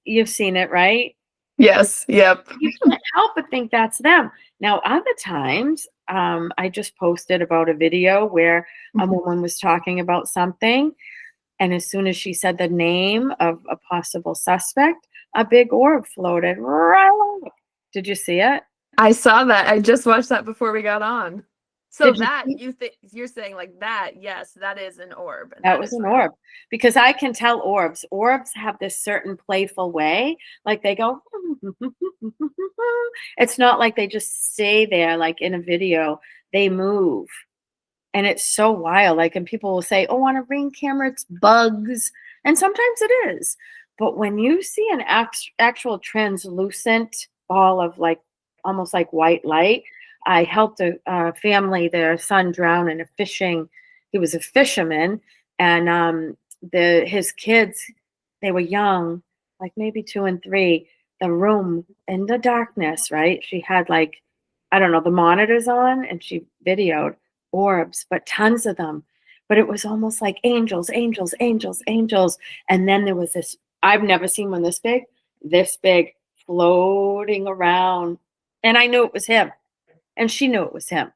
you've seen it, right?
Yes. Yep.
You can't help but think that's them. Now, other times, I just posted about a video where a woman was talking about something, and as soon as she said the name of a possible suspect, a big orb floated right. Did you see it?
I saw that. I just watched that before we got on. So
Did you
that
see?
you're saying like that, yes, that is an orb, and
That
that
was
is
an
real.
orb, because I can tell orbs. Orbs have this certain playful way, like they go. It's not like they just stay there, like in a video. They move, and it's so wild. Like, and people will say, "Oh, on a Ring camera, it's bugs," and sometimes it is. But when you see an actual translucent ball of like almost like white light, I helped a family. Their son drowned in a fishing. He was a fisherman, and his kids, they were young, like maybe 2 and 3. The room in the darkness, right? She had like, I don't know, the monitors on, and she videoed orbs, but tons of them. But it was almost like angels, angels, angels, angels. And then there was this, I've never seen one this big, floating around. And I knew it was him. And she knew it was him.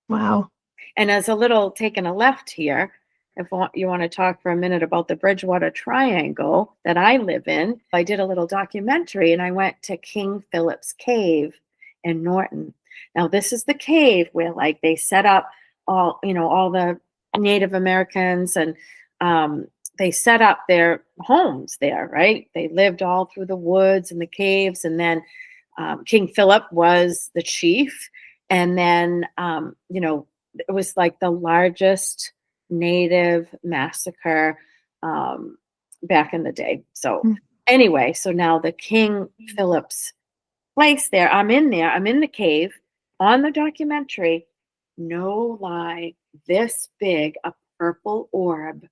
Wow.
And as a little taking a left here, if you want to talk for a minute about the Bridgewater Triangle that I live in, I did a little documentary, and I went to King Philip's Cave in Norton. Now, this is the cave where like they set up all the Native Americans, and they set up their homes there, right? They lived all through the woods and the caves, and then King Philip was the chief, and then it was like the largest Native massacre back in the day. So anyway, so now the King Philip's place there, I'm in the cave on the documentary. No lie, this big, a purple orb.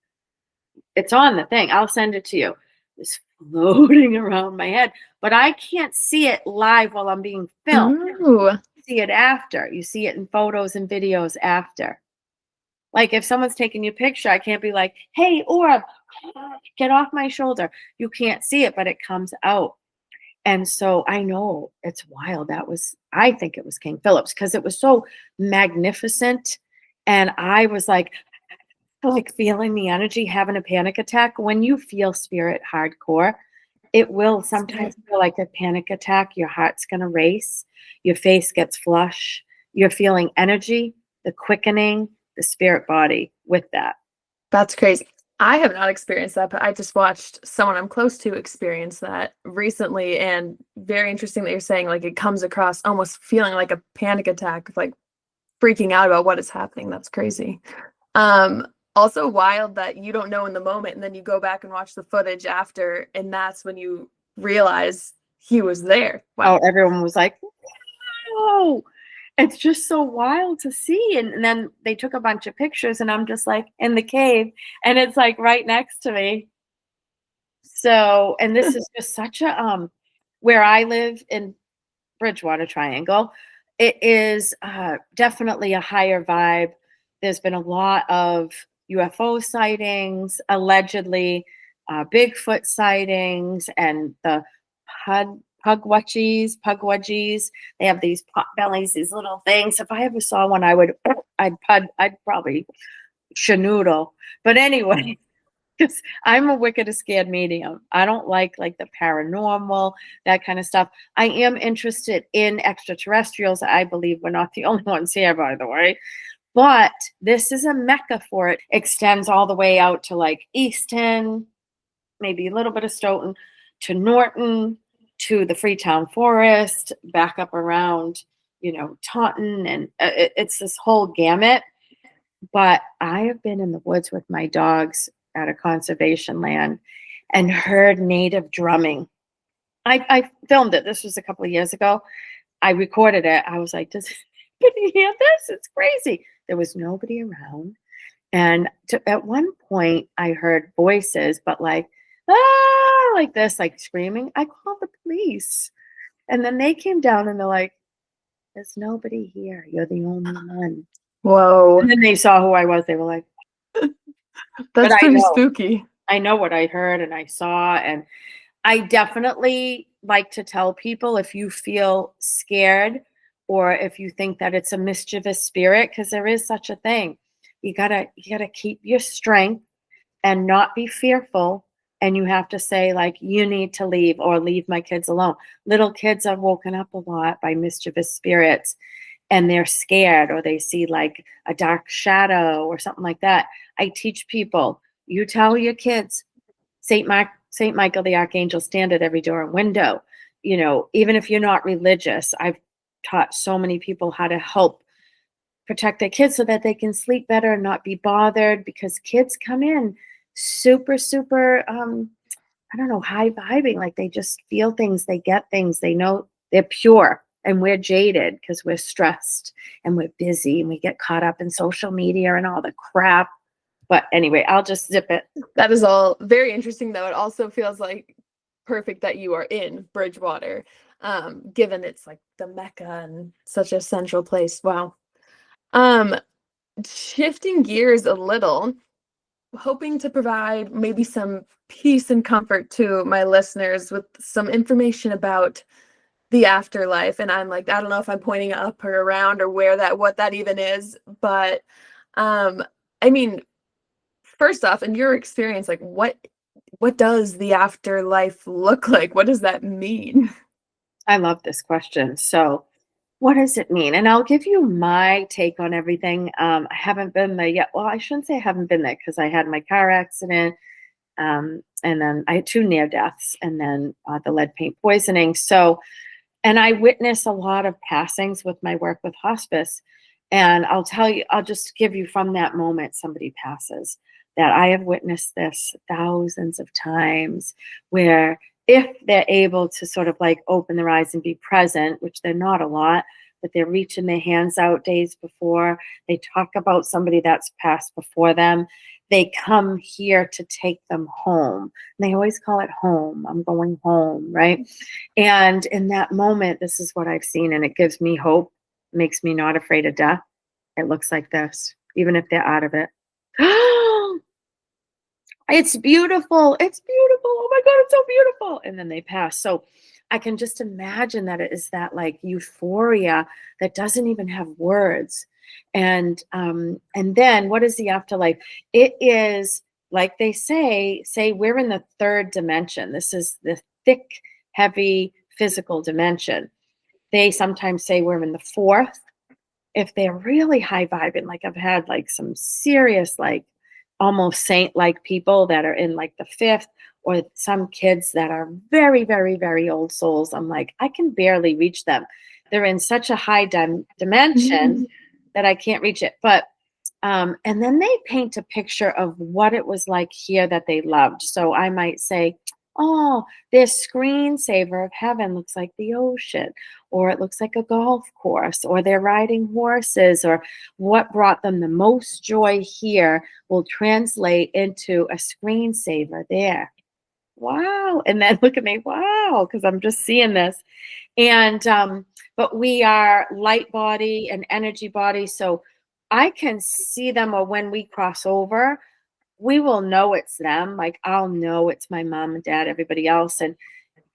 It's on the thing. I'll send it to you. It's floating around my head, but I can't see it live while I'm being filmed.
Ooh.
See it after. You see it in photos and videos after. Like if someone's taking your picture, I can't be like, "Hey, orb, get off my shoulder." You can't see it, but it comes out. And so I know it's wild. I think it was King Philip's because it was so magnificent. And I was like feeling the energy, having a panic attack. When you feel spirit hardcore, it will sometimes feel like a panic attack. Your heart's going to race. Your face gets flush. You're feeling energy, the quickening, the spirit body with that.
That's crazy. I have not experienced that, but I just watched someone I'm close to experience that recently, and very interesting that you're saying like it comes across almost feeling like a panic attack, like freaking out about what is happening. That's crazy. Also wild that you don't know in the moment, and then you go back and watch the footage after, and that's when you realize he was there. Wow.
Oh, everyone was like, "Whoa." It's just so wild to see. And then they took a bunch of pictures, and I'm just like in the cave, and it's like right next to me. So, and this is just such a where I live in Bridgewater Triangle, it is definitely a higher vibe. There's been a lot of UFO sightings, allegedly Bigfoot sightings, and the pugwudgies. They have these pot bellies, these little things. If I ever saw one, I'd probably shanoodle. But anyway, because I'm a wicked scared medium. I don't like the paranormal, that kind of stuff. I am interested in extraterrestrials. I believe we're not the only ones here, by the way. But this is a mecca for it. Extends all the way out to like Easton, maybe a little bit of Stoughton, to Norton, to the Freetown Forest, back up around, Taunton, and it's this whole gamut. But I have been in the woods with my dogs at a conservation land and heard native drumming. I filmed it. This was a couple of years ago. I recorded it. I was like, does anybody hear this? It's crazy. There was nobody around. And at one point, I heard voices, but like this, like screaming. I called the police. And then they came down and they're like, there's nobody here. You're the only one.
Whoa.
And then they saw who I was. They were like,
that's pretty spooky.
I know what I heard and I saw. And I definitely like to tell people, if you feel scared or if you think that it's a mischievous spirit, because there is such a thing, you gotta keep your strength and not be fearful. And you have to say, like, you need to leave or leave my kids alone. Little kids are woken up a lot by mischievous spirits and they're scared, or they see like a dark shadow or something like that. I teach people, you tell your kids, Saint Michael the Archangel stand at every door and window. Even if you're not religious, I've taught so many people how to help protect their kids so that they can sleep better and not be bothered, because kids come in super, super, I don't know, high vibing. Like they just feel things, they get things, they know they're pure. And we're jaded because we're stressed and we're busy and we get caught up in social media and all the crap. But anyway, I'll just zip it.
That is all very interesting, though. It also feels like perfect that you are in Bridgewater, given it's like the Mecca and such a central place. Wow. Shifting gears a little, hoping to provide maybe some peace and comfort to my listeners with some information about the afterlife. And I'm like, I don't know if I'm pointing up or around or what that even is. But I mean, first off, in your experience, like what does the afterlife look like? What does that mean?
I love this question. So what does it mean? And I'll give you my take on everything. I haven't been there yet. Well, I shouldn't say I haven't been there, because I had my car accident. And then I had 2 near deaths, and then the lead paint poisoning. So, and I witness a lot of passings with my work with hospice. And I'll tell you, I'll just give you from that moment somebody passes, that I have witnessed this thousands of times, where if they're able to sort of like open their eyes and be present, which they're not a lot, but they're reaching their hands out days before, they talk about somebody that's passed before them, they come here to take them home. And they always call it home. I'm going home, right? And in that moment, this is what I've seen, and it gives me hope, makes me not afraid of death. It looks like this, even if they're out of it. It's beautiful. It's beautiful. Oh my God, it's so beautiful. And then they pass. So I can just imagine that it is that like euphoria that doesn't even have words. And then what is the afterlife? It is, like they say we're in the 3rd dimension. This is the thick, heavy physical dimension. They sometimes say we're in the 4th. If they're really high vibing, like I've had like some serious, like almost saint-like people that are in like the 5th, or some kids that are very, very, very old souls. I'm like, I can barely reach them. They're in such a high dimension that I can't reach it. But and then they paint a picture of what it was like here that they loved. So I might say, oh, their screensaver of heaven looks like the ocean, or it looks like a golf course, or they're riding horses, or what brought them the most joy here will translate into a screensaver there. Wow. And then look at me. Wow. Because I'm just seeing this. And, but we are light body and energy body. So I can see them, or when we cross over, we will know it's them. Like I'll know it's my mom and dad, everybody else.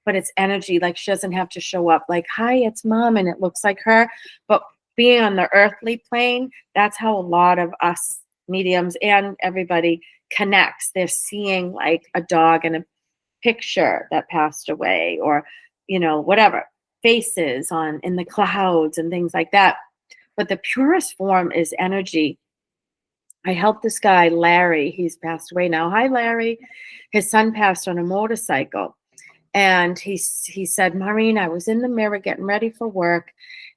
But it's energy. Like she doesn't have to show up like, hi, it's mom. And it looks like her. But being on the earthly plane, that's how a lot of us mediums and everybody connects. They're seeing like a dog in a picture that passed away, or, whatever, faces on in the clouds and things like that. But the purest form is energy. I helped this guy, Larry. He's passed away now. Hi, Larry. His son passed on a motorcycle. And he said, Maureen, I was in the mirror getting ready for work.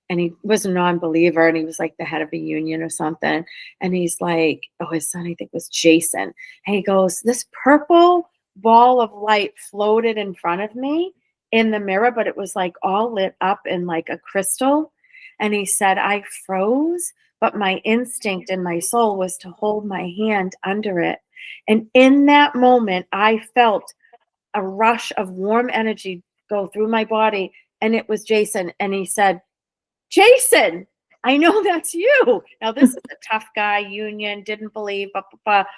And he was a non-believer, and he was like the head of a union or something. And he's like, oh, his son, I think, was Jason. And he goes, this purple ball of light floated in front of me in the mirror, but it was like all lit up in like a crystal. And he said, I froze, but my instinct and my soul was to hold my hand under it. And in that moment, I felt a rush of warm energy go through my body, and it was Jason. And he said, Jason, I know that's you. Now, this is a tough guy, union, didn't believe, blah, blah, blah.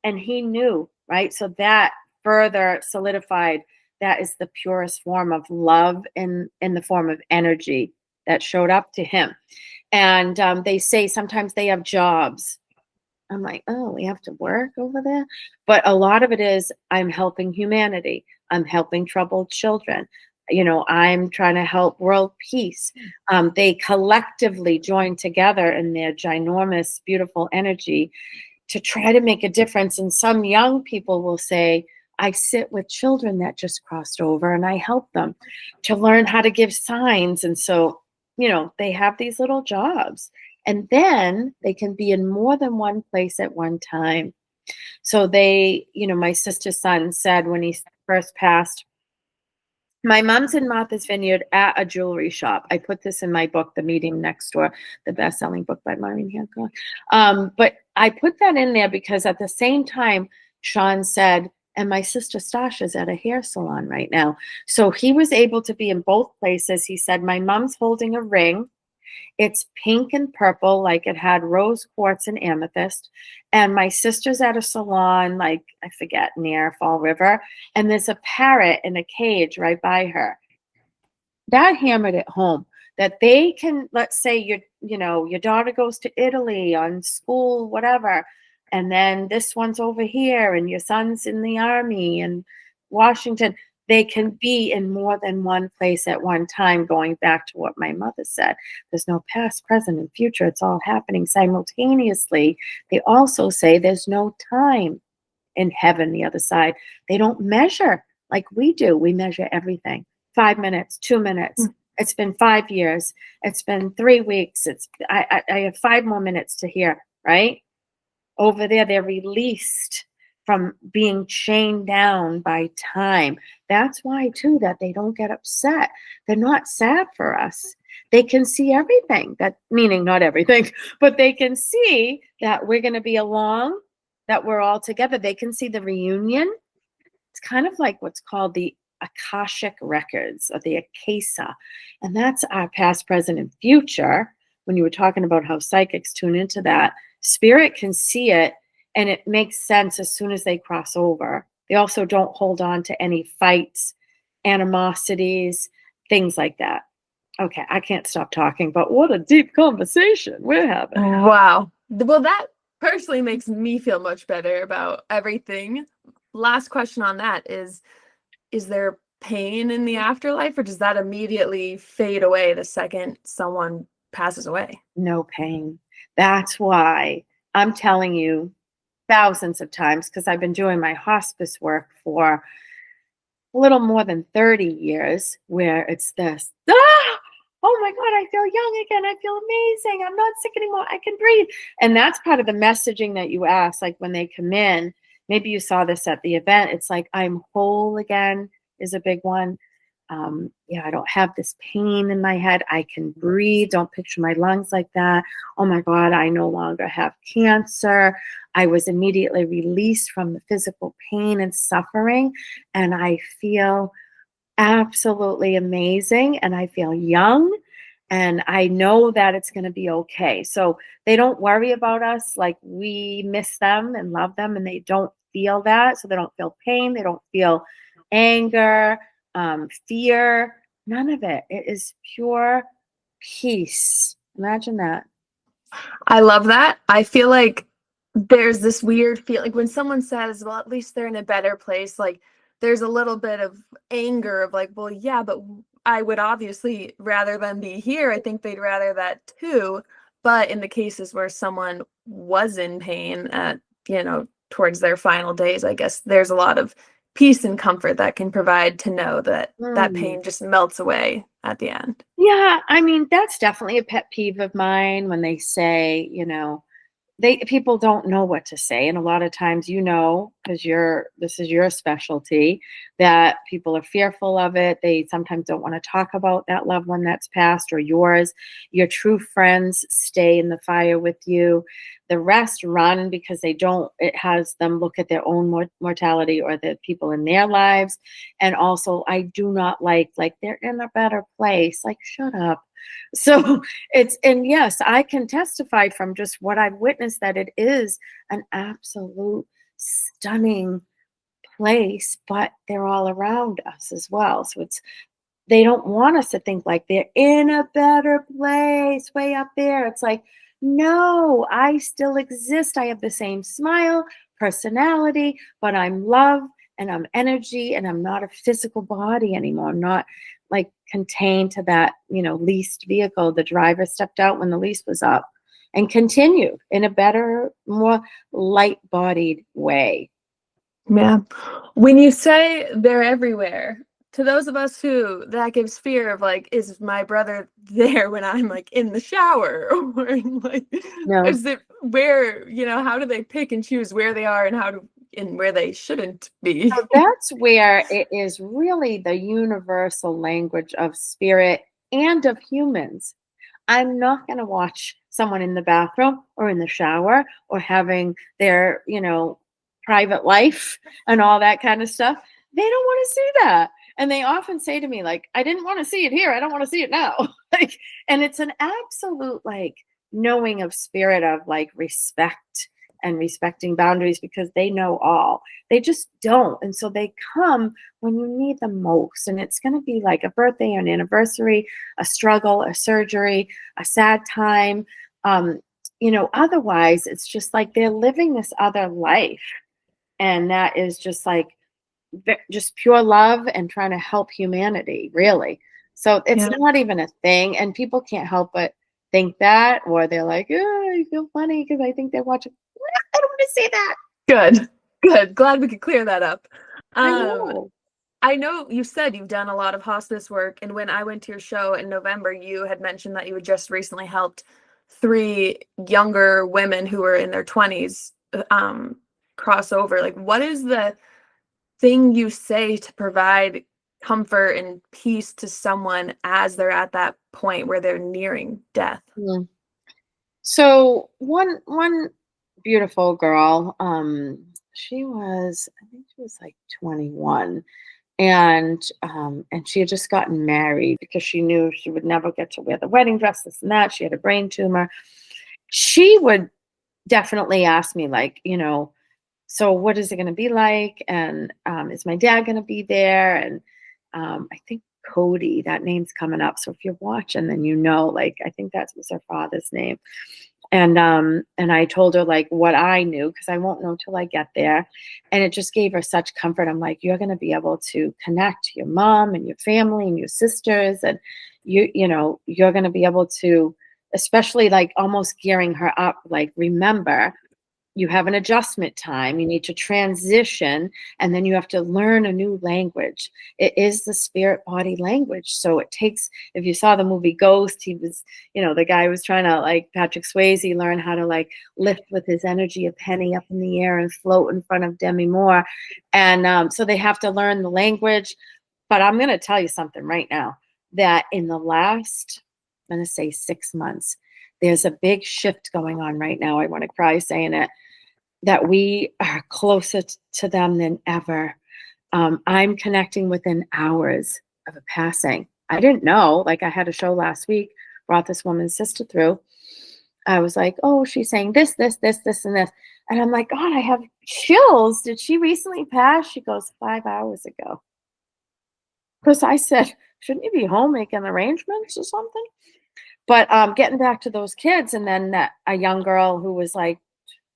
And he knew, right? So that further solidified that is the purest form of love in the form of energy that showed up to him. And they say sometimes they have jobs. I'm like, oh, we have to work over there. But a lot of it is I'm helping humanity. I'm helping troubled children. I'm trying to help world peace. They collectively join together in their ginormous, beautiful energy to try to make a difference. And some young people will say, I sit with children that just crossed over and I help them to learn how to give signs. And so, they have these little jobs. And then they can be in more than one place at one time. So my sister's son said when he first passed, my mom's in Martha's Vineyard at a jewelry shop. I put this in my book, The Medium Next Door, the best-selling book by Maureen Hancock. But I put that in there because at the same time, Sean said, and my sister Stasha's at a hair salon right now. So he was able to be in both places. He said, my mom's holding a ring. It's pink and purple, like it had rose quartz and amethyst. And my sister's at a salon, like, I forget, near Fall River. And there's a parrot in a cage right by her. That hammered it home that they can, let's say your daughter goes to Italy on school, whatever. And then this one's over here and your son's in the army in Washington. They can be in more than one place at one time, going back to what my mother said. There's no past, present, and future. It's all happening simultaneously. They also say there's no time in heaven, the other side. They don't measure like we do. We measure everything. 5 minutes, 2 minutes. It's been 5 years. It's been 3 weeks. I have 5 more minutes to hear, right? Over there, they're released from being chained down by time. That's why, too, that they don't get upset. They're not sad for us. They can see everything, meaning not everything, but they can see that we're going to be along, that we're all together. They can see the reunion. It's kind of like what's called the Akashic records, or the Akasa. And that's our past, present, and future. When you were talking about how psychics tune into that, spirit can see it. And it makes sense as soon as they cross over. They also don't hold on to any fights, animosities, things like that. Okay, I can't stop talking, but what a deep conversation we're having.
Wow. Well, that personally makes me feel much better about everything. Last question on that is there pain in the afterlife, or does that immediately fade away the second someone passes away?
No pain. That's why I'm telling you, thousands of times, because I've been doing my hospice work for a little more than 30 years, where it's this, oh my God, I feel young again. I feel amazing. I'm not sick anymore. I can breathe. And that's part of the messaging that you ask, like when they come in. Maybe you saw this at the event. It's like, I'm whole again is a big one. I don't have this pain in my head. I can breathe. Don't picture my lungs like that. Oh my God, I no longer have cancer. I was immediately released from the physical pain and suffering. And I feel absolutely amazing. And I feel young. And I know that it's going to be okay. So they don't worry about us like we miss them and love them. And they don't feel that. So they don't feel pain. They don't feel anger, fear, none of it. It is pure peace. Imagine that.
I love that. I feel like there's this weird feel like when someone says, well, at least they're in a better place, like there's a little bit of anger of like, well, yeah, but I would obviously rather them be here. I think they'd rather that too. But in the cases where someone was in pain at, towards their final days, I guess there's a lot of peace and comfort that can provide to know that that
Mm.
pain just melts away at the end.
Yeah, I mean, that's definitely a pet peeve of mine when they say, they people don't know what to say, and a lot of times, because this is your specialty, that people are fearful of it. They sometimes don't want to talk about that loved one that's passed or yours. Your true friends stay in the fire with you. The rest run because they don't it has them look at their own mortality or the people in their lives. And also, I do not like they're in a better place. Like, shut up. So and yes, I can testify from just what I've witnessed that it is an absolute stunning place, but they're all around us as well. So they don't want us to think like they're in a better place way up there. It's like, no, I still exist. I have the same smile, personality, but I'm love and I'm energy and I'm not a physical body anymore. I'm not like contained to that, leased vehicle. The driver stepped out when the lease was up and continued in a better, more light bodied way.
Yeah. When you say they're everywhere, to those of us who that gives fear of like, is my brother there when I'm like in the shower? Or like,
No.
is it where, how do they pick and choose where they are and and where they shouldn't be?
So that's where it is really the universal language of spirit and of humans. I'm not going to watch someone in the bathroom or in the shower or having their, private life and all that kind of stuff. They don't want to see that. And they often say to me, like, I didn't want to see it here. I don't want to see it now. Like, and it's an absolute, like, knowing of spirit of like respect and respecting boundaries because they know all. They just don't. And so they come when you need them most. And it's going to be like a birthday, an anniversary, a struggle, a surgery, a sad time. Otherwise, it's just like they're living this other life. And that is just like just pure love and trying to help humanity, really. So it's
Yeah.
not even a thing. And people can't help but think that, or they're like, oh, I feel funny because I think they're watching. I don't want to say that.
Good. Good. Glad we could clear that up.
I
Um,
know.
I know you said you've done a lot of hospice work, and when I went to your show in November, you had mentioned that you had just recently helped three younger women who were in their 20s cross over. Like, what is the thing you say to provide comfort and peace to someone as they're at that point where they're nearing death?
Mm. So one beautiful girl, I think she was like 21, and she had just gotten married because she knew she would never get to wear the wedding dress, this and that. She had a brain tumor. She would definitely ask me, like, so what is it going to be like? And is my dad going to be there? And I think Cody, that name's coming up. So if you're watching, then like, I think that was her father's name. And I told her like what I knew because I won't know till I get there. And it just gave her such comfort. I'm like, you're going to be able to connect to your mom and your family and your sisters, and you're going to be able to, especially like almost gearing her up, like, remember, you have an adjustment time, you need to transition, and then you have to learn a new language. It is the spirit body language. So it takes, if you saw the movie Ghost, he was, the guy was trying to, like Patrick Swayze, learn how to like lift with his energy a penny up in the air and float in front of Demi Moore. And so they have to learn the language. But I'm going to tell you something right now, that in the last, I'm going to say 6 months, there's a big shift going on right now. I want to cry saying it, that we are closer to them than ever. I'm connecting within hours of a passing. I didn't know. Like, I had a show last week, brought this woman's sister through. I was like, oh, she's saying this, this, this, this, and this. And I'm like, God, I have chills. Did she recently pass? She goes, 5 hours ago. Because I said, shouldn't you be home making arrangements or something? But getting back to those kids, and then a young girl who was like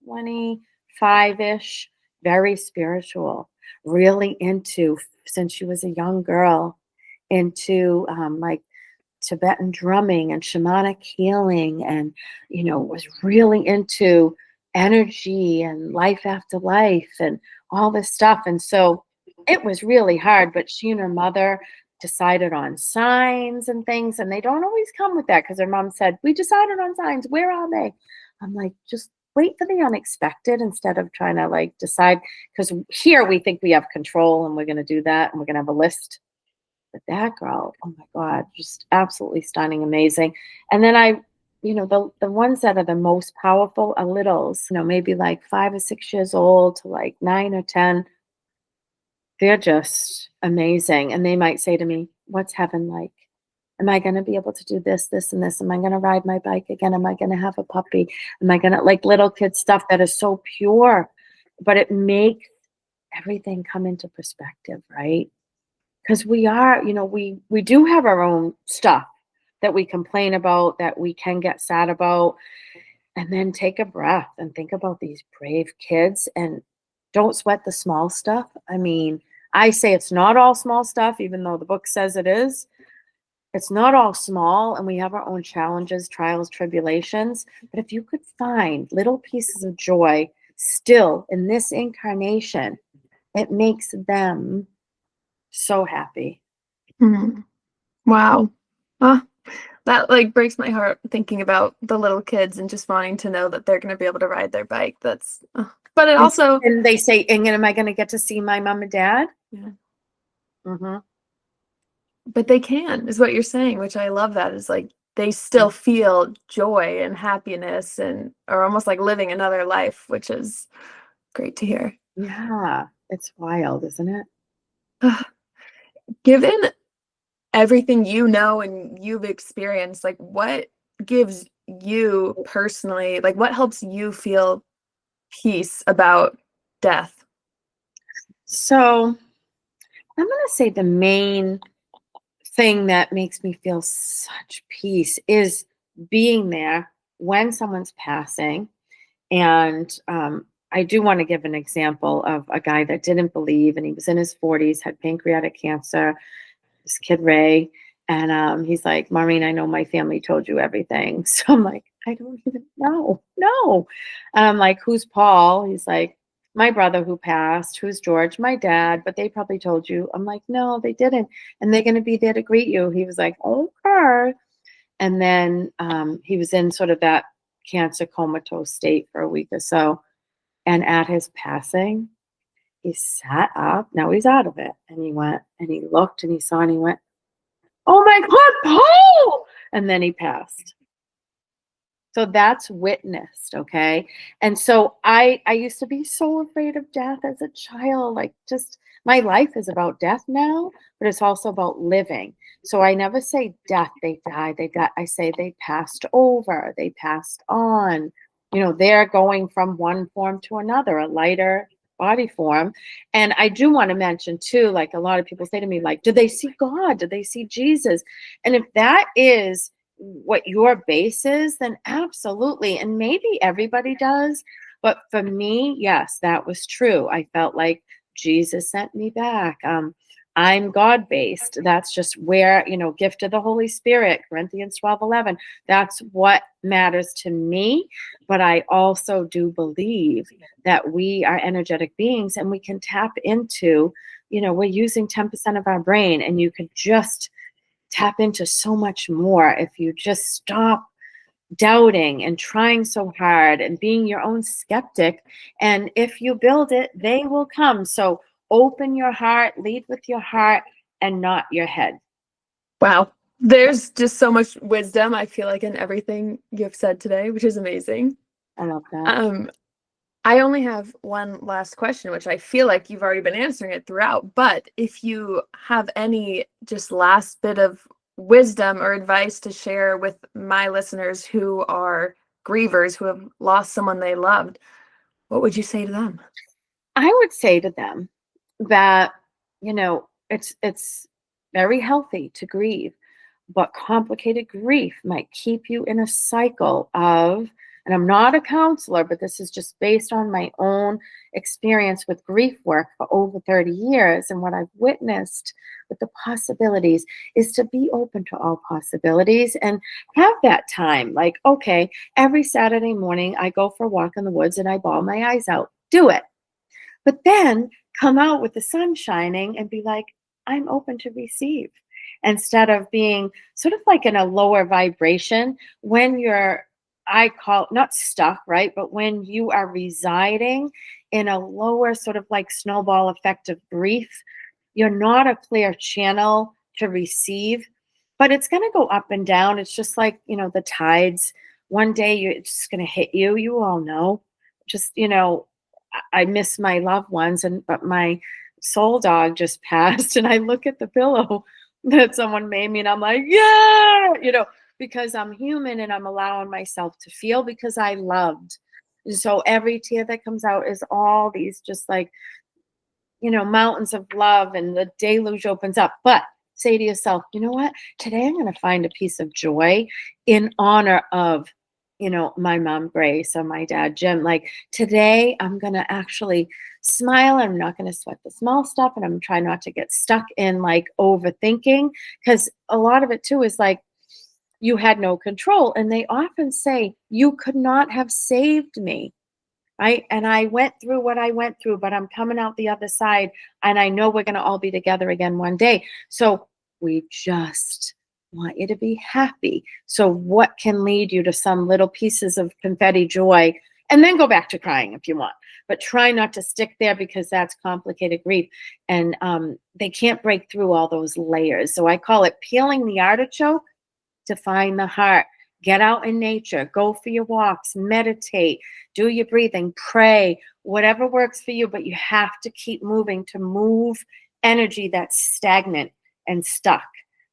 25-ish, very spiritual, really into, since she was a young girl, into like Tibetan drumming and shamanic healing, and, was really into energy and life after life and all this stuff. And so it was really hard, but she and her mother decided on signs and things, and they don't always come with that because her mom said, "We decided on signs. Where are they?" I'm like, just wait for the unexpected instead of trying to like decide, because here we think we have control and we're going to do that and we're going to have a list. But that girl, oh my God, just absolutely stunning, amazing. And then the ones that are the most powerful are littles, maybe like 5 or 6 years old to like 9 or 10. They're just amazing. And they might say to me, "What's heaven like? Am I going to be able to do this, this, and this? Am I going to ride my bike again? Am I going to have a puppy? Am I going to," like little kid stuff that is so pure, but it makes everything come into perspective, right? Because we are, we do have our own stuff that we complain about, that we can get sad about, and then take a breath and think about these brave kids and don't sweat the small stuff. I mean, I say it's not all small stuff, even though the book says it is. It's not all small, and we have our own challenges, trials, tribulations. But if you could find little pieces of joy still in this incarnation, it makes them so happy.
Mhm. Wow. Ah, that like breaks my heart thinking about the little kids and just wanting to know that they're going to be able to ride their bike. But it also,
And they say, "And am I going to get to see my mom and dad?"
yeah,
Mm-hmm.
but they can, is what you're saying, which I love. That is like they still feel joy and happiness and are almost like living another life, which is great to hear.
Yeah, it's wild, isn't it?
Given everything you know and you've experienced, like what gives you personally, like what helps you feel peace about death?
So I'm going to say the main thing that makes me feel such peace is being there when someone's passing. And I do want to give an example of a guy that didn't believe, and he was in his 40s, had pancreatic cancer, this kid Ray. And he's like, "Maureen, I know my family told you everything." So I'm like, "I don't even know. No." And I'm like, "Who's Paul?" He's like, "My brother who passed." "Who's George?" "My dad, but they probably told you." I'm like, "No, they didn't. And they're going to be there to greet you." He was like, "Okay." And then he was in sort of that cancer comatose state for a week or so. And at his passing, he sat up. Now he's out of it. And he went and he looked and he saw and he went, "Oh my God, Paul!" And then he passed. So that's witnessed, okay? And so I used to be so afraid of death as a child. Like, just my life is about death now, but it's also about living. So I never say death, they died, they got, I say they passed over, they passed on. They're going from one form to another, a lighter body form. And I do want to mention too, like a lot of people say to me, like, "Did they see God? Did they see Jesus?" And if that is what your base is, then absolutely. And maybe everybody does. But for me, yes, that was true. I felt like Jesus sent me back. I'm God based. That's just where, gift of the Holy Spirit, Corinthians 12:11. That's what matters to me. But I also do believe that we are energetic beings and we can tap into, we're using 10% of our brain, and you could just tap into so much more if you just stop doubting and trying so hard and being your own skeptic. And if you build it, they will come. So open your heart, lead with your heart and not your head.
Wow. There's just so much wisdom, I feel like, in everything you've said today, which is amazing.
I love that.
Um, I only have one last question, which I feel like you've already been answering it throughout. But if you have any just last bit of wisdom or advice to share with my listeners who are grievers, who have lost someone they loved, what would you say to them?
I would say to them that, it's very healthy to grieve, but complicated grief might keep you in a cycle of and I'm not a counselor, but this is just based on my own experience with grief work for over 30 years. And what I've witnessed with the possibilities is to be open to all possibilities and have that time. Like, okay, every Saturday morning I go for a walk in the woods and I bawl my eyes out. Do it. But then come out with the sun shining and be like, I'm open to receive. Instead of being sort of like in a lower vibration when you're, I call not stuck, right? But when you are residing in a lower sort of like snowball effect of grief, you're not a clear channel to receive, but it's going to go up and down. It's just like, the tides. One day it's just going to hit you. You all know, just, I miss my loved ones, but my soul dog just passed, and I look at the pillow that someone made me, and I'm like, yeah, because I'm human and I'm allowing myself to feel because I loved. And so every tear that comes out is all these just like, mountains of love, and the deluge opens up. But say to yourself, you know what? Today I'm going to find a piece of joy in honor of, my mom, Grace, or my dad, Jim. Like today I'm going to actually smile. I'm not going to sweat the small stuff. And I'm trying not to get stuck in like overthinking, because a lot of it too is like, you had no control. And they often say, you could not have saved me. Right. And I went through what I went through, but I'm coming out the other side. And I know we're going to all be together again one day. So we just want you to be happy. So what can lead you to some little pieces of confetti joy, and then go back to crying if you want, but try not to stick there, because that's complicated grief. And they can't break through all those layers. So I call it peeling the artichoke to find the heart. Get out in nature, go for your walks, meditate, do your breathing, pray, whatever works for you, but you have to keep moving to move energy that's stagnant and stuck,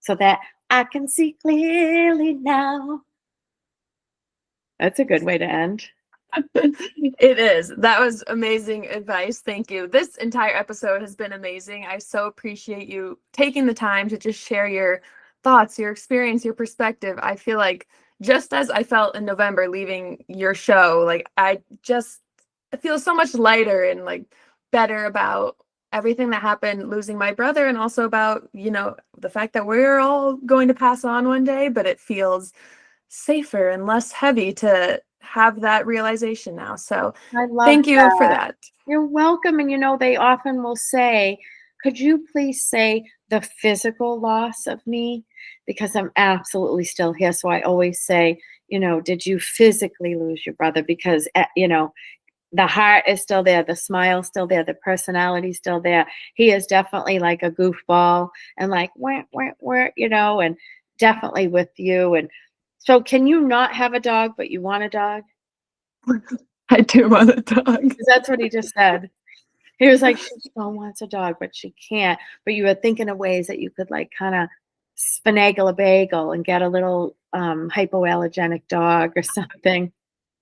so that I can see clearly now. That's a good way to end.
It is. That was amazing advice. Thank you. This entire episode has been amazing. I so appreciate you taking the time to just share your thoughts, your experience, your perspective. I feel like just as I felt in November leaving your show, like I feel so much lighter and like better about everything that happened, losing my brother, and also about, the fact that we're all going to pass on one day, but it feels safer and less heavy to have that realization now. So
I love
thank you for that.
You're welcome. And they often will say, could you please say the physical loss of me? Because I'm absolutely still here. So I always say, did you physically lose your brother? Because, the heart is still there, the smile's still there, the personality's still there. He is definitely like a goofball and like, and definitely with you. And so can you not have a dog, but you want a dog?
I do want a dog.
That's what he just said. He was like, she still wants a dog, but she can't. But you were thinking of ways that you could like kind of finagle a bagel and get a little hypoallergenic dog or something,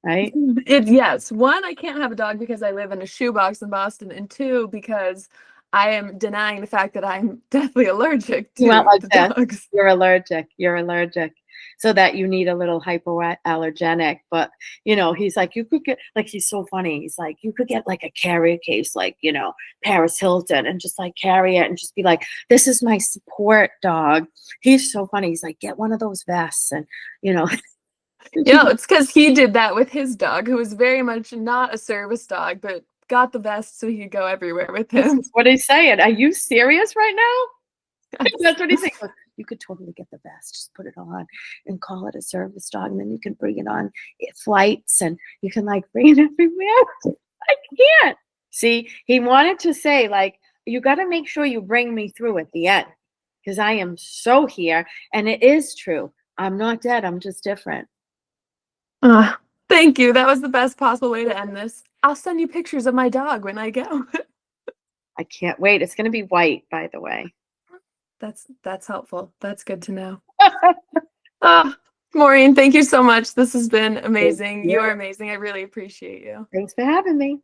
right?
Yes. One, I can't have a dog because I live in a shoebox in Boston, and two, because I am denying the fact that I'm deathly allergic to dogs.
You're allergic. So that you need a little hypoallergenic. But, he's like, you could get, like, he's so funny. He's like, you could get like a carrier case, like, Paris Hilton, and just like carry it and just be like, this is my support dog. He's so funny. He's like, get one of those vests. And,
It's because he did that with his dog, who was very much not a service dog, but got the vest so he could go everywhere with him.
This is what he's saying. Are you serious right now? That's what he's saying. You could totally get the vest, just put it on and call it a service dog. And then you can bring it on flights and you can like bring it everywhere. I can't. See, he wanted to say like, you got to make sure you bring me through at the end, because I am so here. And it is true. I'm not dead. I'm just different.
Thank you. That was the best possible way to end this. I'll send you pictures of my dog when I go.
I can't wait. It's going to be white, by the way.
That's helpful. That's good to know. Maureen, thank you so much. This has been amazing. You are amazing. I really appreciate you.
Thanks for having me.